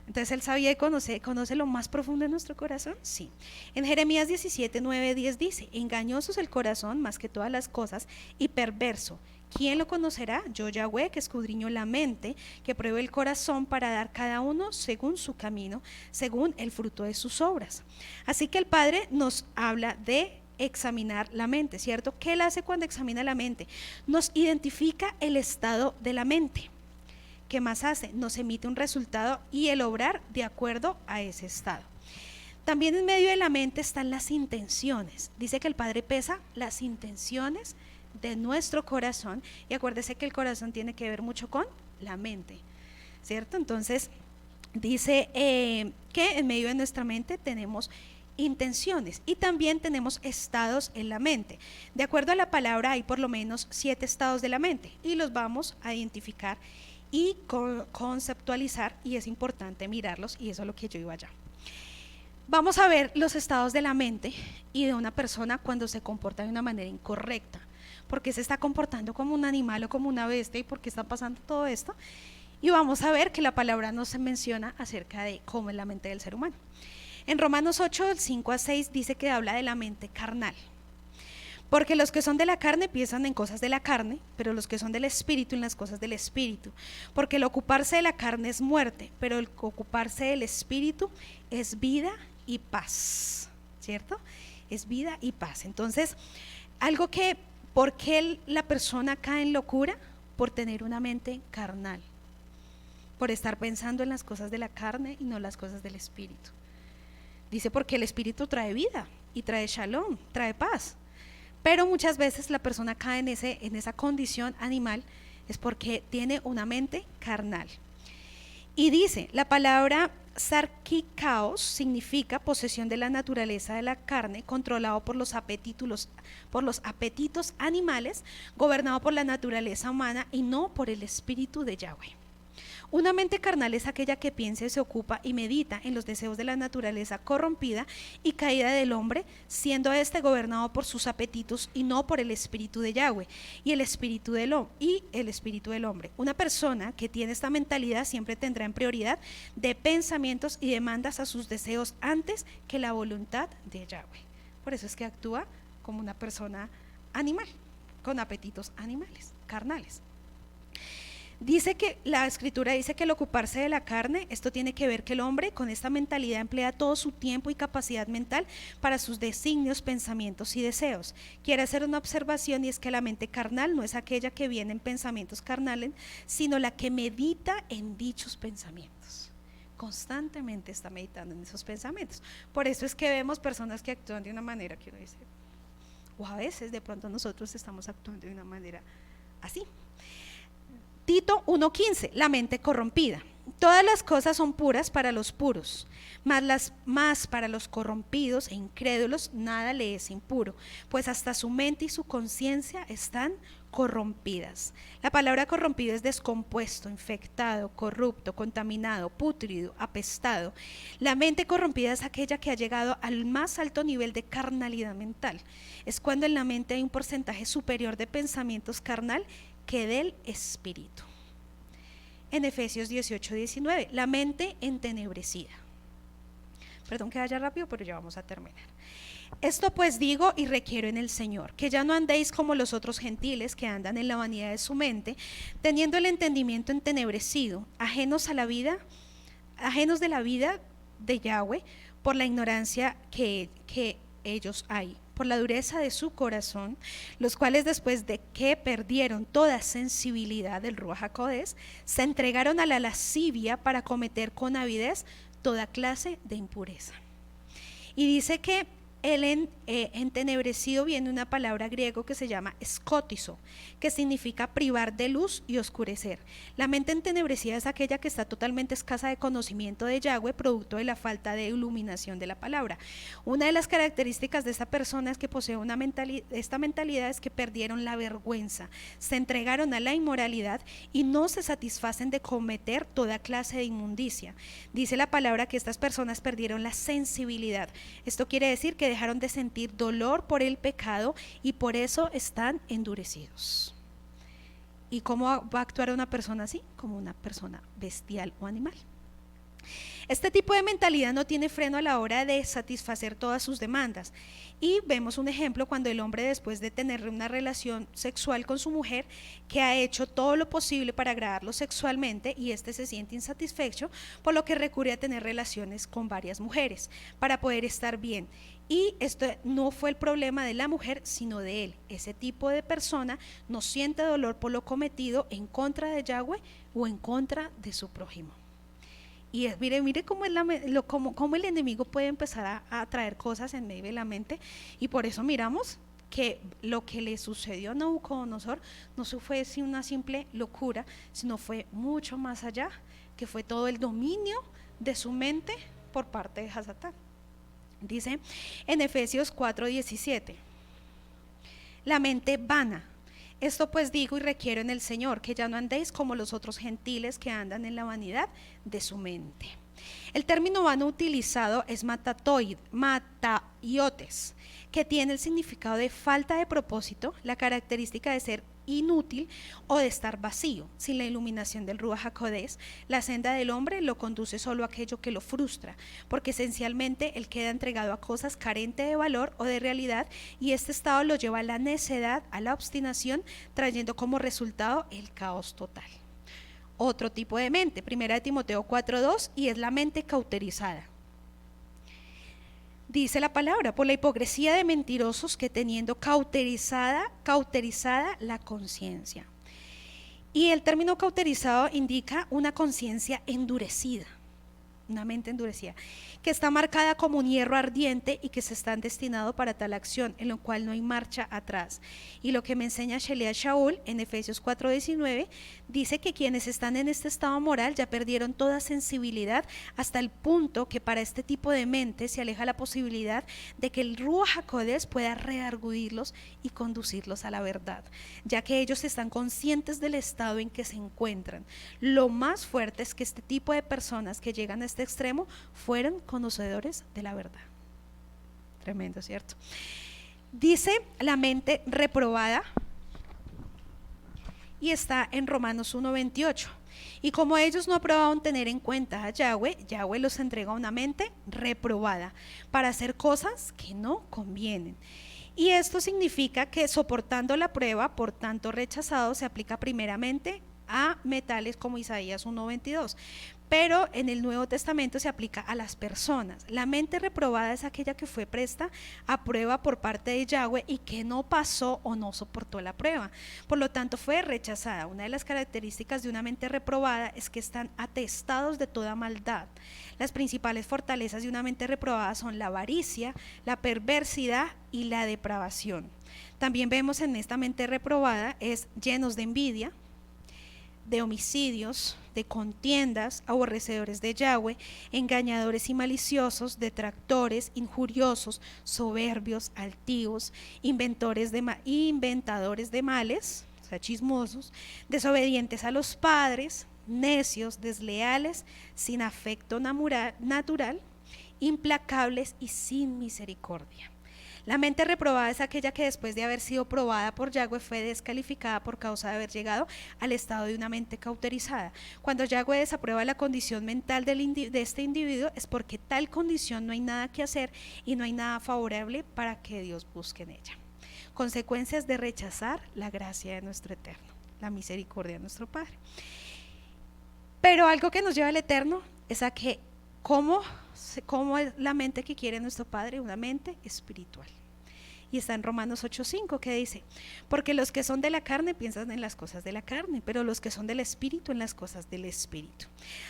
Entonces Él sabía y conoce lo más profundo de nuestro corazón. Sí. En Jeremías 17:9-10 dice: engañoso es el corazón más que todas las cosas y perverso, ¿Quién lo conocerá? Yo, Yahweh, que escudriño la mente, que pruebo el corazón para dar cada uno según su camino, según el fruto de sus obras. Así que el Padre nos habla de examinar la mente, ¿cierto? ¿Qué él hace cuando examina la mente? Nos identifica el estado de la mente. ¿Qué más hace? Nos emite un resultado y el obrar de acuerdo a ese estado. También en medio de la mente están las intenciones. Dice que el Padre pesa las intenciones de nuestro corazón, y acuérdese que el corazón tiene que ver mucho con la mente, ¿cierto? Entonces dice que en medio de nuestra mente tenemos intenciones y también tenemos estados en la mente. De acuerdo a la palabra hay por lo menos 7 estados de la mente y los vamos a identificar y conceptualizar, y es importante mirarlos, y eso es lo que yo iba allá. Vamos a ver los estados de la mente y de una persona cuando se comporta de una manera incorrecta. ¿Por qué se está comportando como un animal o como una bestia y por qué está pasando todo esto? Y vamos a ver que la palabra no se menciona acerca de cómo es la mente del ser humano. En Romanos 8, del 5 a 6 dice que habla de la mente carnal. Porque los que son de la carne piensan en cosas de la carne, pero los que son del espíritu en las cosas del espíritu. Porque el ocuparse de la carne es muerte, pero el ocuparse del espíritu es vida y paz, ¿cierto? Es vida y paz. Entonces, algo que, ¿por qué la persona cae en locura? Por tener una mente carnal, por estar pensando en las cosas de la carne y no las cosas del espíritu. Dice porque el espíritu trae vida y trae shalom, trae paz. Pero muchas veces la persona cae en esa condición animal es porque tiene una mente carnal. Y dice, la palabra sarkikaos significa posesión de la naturaleza de la carne, controlado por los apetitos animales, gobernado por la naturaleza humana y no por el espíritu de Yahweh. Una mente carnal es aquella que piensa y se ocupa y medita en los deseos de la naturaleza corrompida y caída del hombre, siendo éste gobernado por sus apetitos y no por el espíritu de Yahweh y el espíritu del hombre. Una persona que tiene esta mentalidad siempre tendrá en prioridad de pensamientos y demandas a sus deseos antes que la voluntad de Yahweh. Por eso es que actúa como una persona animal, con apetitos animales, carnales. Dice que la escritura dice que el ocuparse de la carne, esto tiene que ver que el hombre con esta mentalidad emplea todo su tiempo y capacidad mental para sus designios, pensamientos y deseos. Quiere hacer una observación, y es que la mente carnal no es aquella que viene en pensamientos carnales, sino la que medita en dichos pensamientos. Constantemente está meditando en esos pensamientos. Por eso es que vemos personas que actúan de una manera que uno dice, o a veces de pronto nosotros estamos actuando de una manera así. Tito 1:15, la mente corrompida. Todas las cosas son puras para los puros, mas para los corrompidos e incrédulos nada le es impuro, pues hasta su mente y su conciencia están corrompidas. La palabra corrompido es descompuesto, infectado, corrupto, contaminado, pútrido, apestado. La mente corrompida es aquella que ha llegado al más alto nivel de carnalidad mental. Es cuando en la mente hay un porcentaje superior de pensamientos carnal que del espíritu. En Efesios 18:19, la mente entenebrecida. Perdón que vaya rápido, pero ya vamos a terminar. Esto pues digo y requiero en el Señor, que ya no andéis como los otros gentiles que andan en la vanidad de su mente, teniendo el entendimiento entenebrecido, ajenos de la vida de Yahweh, por la ignorancia que ellos hay, por la dureza de su corazón, los cuales después de que perdieron toda sensibilidad del Ruach HaKodesh, se entregaron a la lascivia para cometer con avidez toda clase de impureza. Y dice que el entenebrecido viene una palabra griego que se llama escótizo, que significa privar de luz y oscurecer. La mente entenebrecida es aquella que está totalmente escasa de conocimiento de Yahweh, producto de la falta de iluminación de la palabra. Una de las características de esta persona es que posee esta mentalidad es que perdieron la vergüenza, se entregaron a la inmoralidad y no se satisfacen de cometer toda clase de inmundicia. Dice la palabra que estas personas perdieron la sensibilidad. Esto quiere decir que dejaron de sentir dolor por el pecado y por eso están endurecidos. ¿Y cómo va a actuar una persona así? Como una persona bestial o animal. Este tipo de mentalidad no tiene freno a la hora de satisfacer todas sus demandas. Y vemos un ejemplo cuando el hombre, después de tener una relación sexual con su mujer, que ha hecho todo lo posible para agradarlo sexualmente y éste se siente insatisfecho, por lo que recurre a tener relaciones con varias mujeres para poder estar bien. Y esto no fue el problema de la mujer, sino de él. Ese tipo de persona no siente dolor por lo cometido en contra de Yahweh o en contra de su prójimo. Y mire cómo, cómo el enemigo puede empezar a traer cosas en medio de la mente, y por eso miramos que lo que le sucedió a Nabucodonosor no fue una simple locura, sino fue mucho más allá, que fue todo el dominio de su mente por parte de Hasatán. Dice en Efesios 4:17, la mente vana. Esto pues digo y requiero en el Señor, que ya no andéis como los otros gentiles que andan en la vanidad de su mente. El término vano utilizado es mataiotes, que tiene el significado de falta de propósito, la característica de ser inútil o de estar vacío. Sin la iluminación del Ruach HaKodesh, la senda del hombre lo conduce solo a aquello que lo frustra, porque esencialmente él queda entregado a cosas carentes de valor o de realidad, y este estado lo lleva a la necedad, a la obstinación, trayendo como resultado el caos total. Otro tipo de mente, 1 Timoteo 4:2, y es la mente cauterizada. Dice la palabra, por la hipocresía de mentirosos que teniendo cauterizada la conciencia. Y el término cauterizado indica una conciencia endurecida, una mente endurecida, que está marcada como un hierro ardiente y que se están destinado para tal acción, en lo cual no hay marcha atrás. Y lo que me enseña Shelia Shaul en Efesios 4:19, dice que quienes están en este estado moral ya perdieron toda sensibilidad, hasta el punto que para este tipo de mente se aleja la posibilidad de que el Ruach HaKodesh pueda redarguirlos y conducirlos a la verdad, ya que ellos están conscientes del estado en que se encuentran. Lo más fuerte es que este tipo de personas que llegan a este extremo fueron conocedores de la verdad. Tremendo, ¿cierto? Dice la mente reprobada, y está en Romanos 1:28. Y como ellos no aprobaron tener en cuenta a Yahweh, Yahweh los entrega a una mente reprobada para hacer cosas que no convienen. Y esto significa que soportando la prueba, por tanto rechazado, se aplica primeramente a metales como Isaías 1:22. Pero en el Nuevo Testamento se aplica a las personas. La mente reprobada es aquella que fue presta a prueba por parte de Yahweh y que no pasó o no soportó la prueba. Por lo tanto, fue rechazada. Una de las características de una mente reprobada es que están atestados de toda maldad. Las principales fortalezas de una mente reprobada son la avaricia, la perversidad y la depravación. También vemos en esta mente reprobada es llenos de envidia, de homicidios, de contiendas, aborrecedores de Yahweh, engañadores y maliciosos, detractores, injuriosos, soberbios, altivos, inventadores de males, o sea, chismosos, desobedientes a los padres, necios, desleales, sin afecto natural, implacables y sin misericordia. La mente reprobada es aquella que después de haber sido probada por Yahweh fue descalificada por causa de haber llegado al estado de una mente cauterizada. Cuando Yahweh desaprueba la condición mental de este individuo es porque tal condición no hay nada que hacer y no hay nada favorable para que Dios busque en ella. Consecuencias de rechazar la gracia de nuestro Eterno, la misericordia de nuestro Padre. Pero algo que nos lleva al Eterno es a que ¿cómo es la mente que quiere nuestro Padre? Una mente espiritual. Y está en Romanos 8:5, que dice, porque los que son de la carne piensan en las cosas de la carne, pero los que son del espíritu en las cosas del espíritu.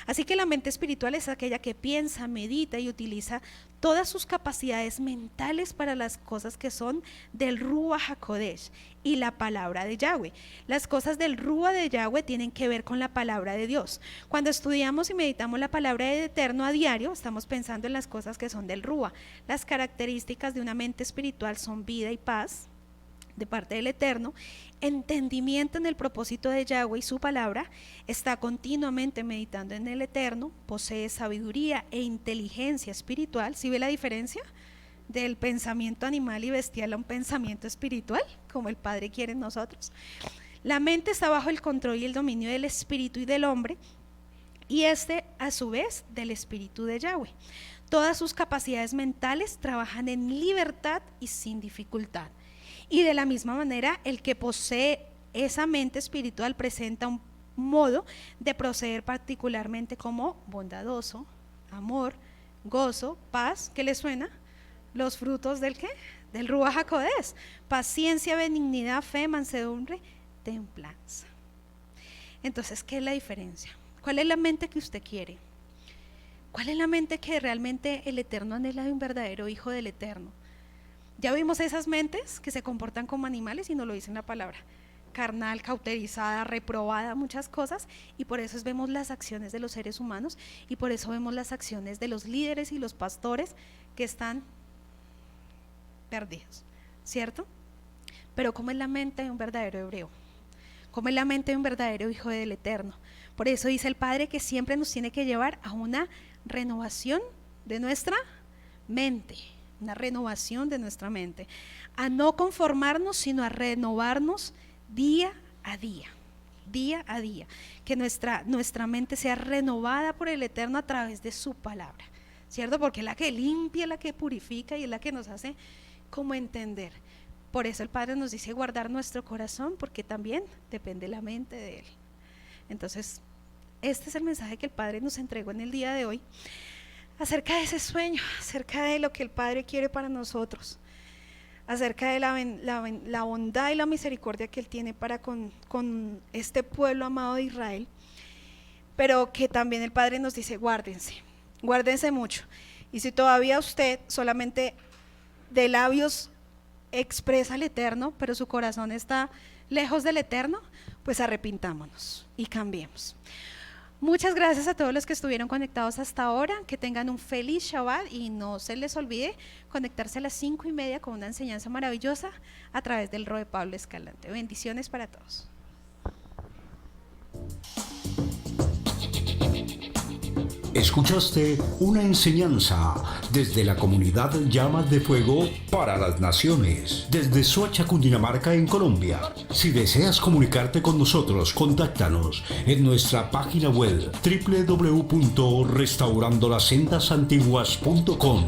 Así que la mente espiritual es aquella que piensa, medita y utiliza todas sus capacidades mentales para las cosas que son del Ruach HaKodesh y la palabra de Yahweh. Las cosas del Ruach de Yahweh tienen que ver con la palabra de Dios. Cuando estudiamos y meditamos la palabra de Eterno a diario, estamos pensando en las cosas que son del Ruach. Las características de una mente espiritual son vida y paz de parte del Eterno, entendimiento en el propósito de Yahweh y su palabra, está continuamente meditando en el Eterno, posee sabiduría e inteligencia espiritual. ¿Sí ve la diferencia del pensamiento animal y bestial a un pensamiento espiritual, como el Padre quiere en nosotros? La mente está bajo el control y el dominio del espíritu y del hombre. y este a su vez del Espíritu de Yahweh. Todas sus capacidades mentales trabajan en libertad y sin dificultad. Y de la misma manera, el que posee esa mente espiritual presenta un modo de proceder particularmente como bondadoso, amor, gozo, paz. ¿Qué le suena? Los frutos del ¿qué? Del Ruach HaKodesh: paciencia, benignidad, fe, mansedumbre, templanza. Entonces, ¿qué es la diferencia? ¿Cuál es la mente que usted quiere? ¿Cuál es la mente que realmente el Eterno anhela de un verdadero hijo del Eterno? Ya vimos esas mentes que se comportan como animales y nos lo dice en la palabra: carnal, cauterizada, reprobada, muchas cosas. Y por eso vemos las acciones de los seres humanos, y por eso vemos las acciones de los líderes y los pastores que están perdidos, ¿cierto? Pero ¿cómo es la mente de un verdadero hebreo? ¿Cómo es la mente de un verdadero hijo del Eterno? Por eso dice el Padre que siempre nos tiene que llevar a una renovación de nuestra mente, una renovación de nuestra mente, a no conformarnos, sino a renovarnos día a día, día a día, que nuestra mente sea renovada por el Eterno a través de su palabra, ¿cierto? Porque es la que limpia, la que purifica y es la que nos hace como entender. Por eso el Padre nos dice guardar nuestro corazón, porque también depende la mente de Él. Entonces, este es el mensaje que el Padre nos entregó en el día de hoy, acerca de ese sueño, acerca de lo que el Padre quiere para nosotros, acerca de la bondad y la misericordia que Él tiene para con este pueblo amado de Israel, pero que también el Padre nos dice guárdense mucho. Y si todavía usted solamente de labios expresa al Eterno, pero su corazón está lejos del Eterno, pues arrepintámonos y cambiemos. Muchas gracias a todos los que estuvieron conectados hasta ahora. Que tengan un feliz Shabbat y no se les olvide conectarse a las 5:30 con una enseñanza maravillosa a través del Roe Pablo Escalante. Bendiciones para todos. Escuchaste una enseñanza desde la comunidad Llamas de Fuego para las Naciones, desde Soacha, Cundinamarca, en Colombia. Si deseas comunicarte con nosotros, contáctanos en nuestra página web www.restaurandolasendasantiguas.com.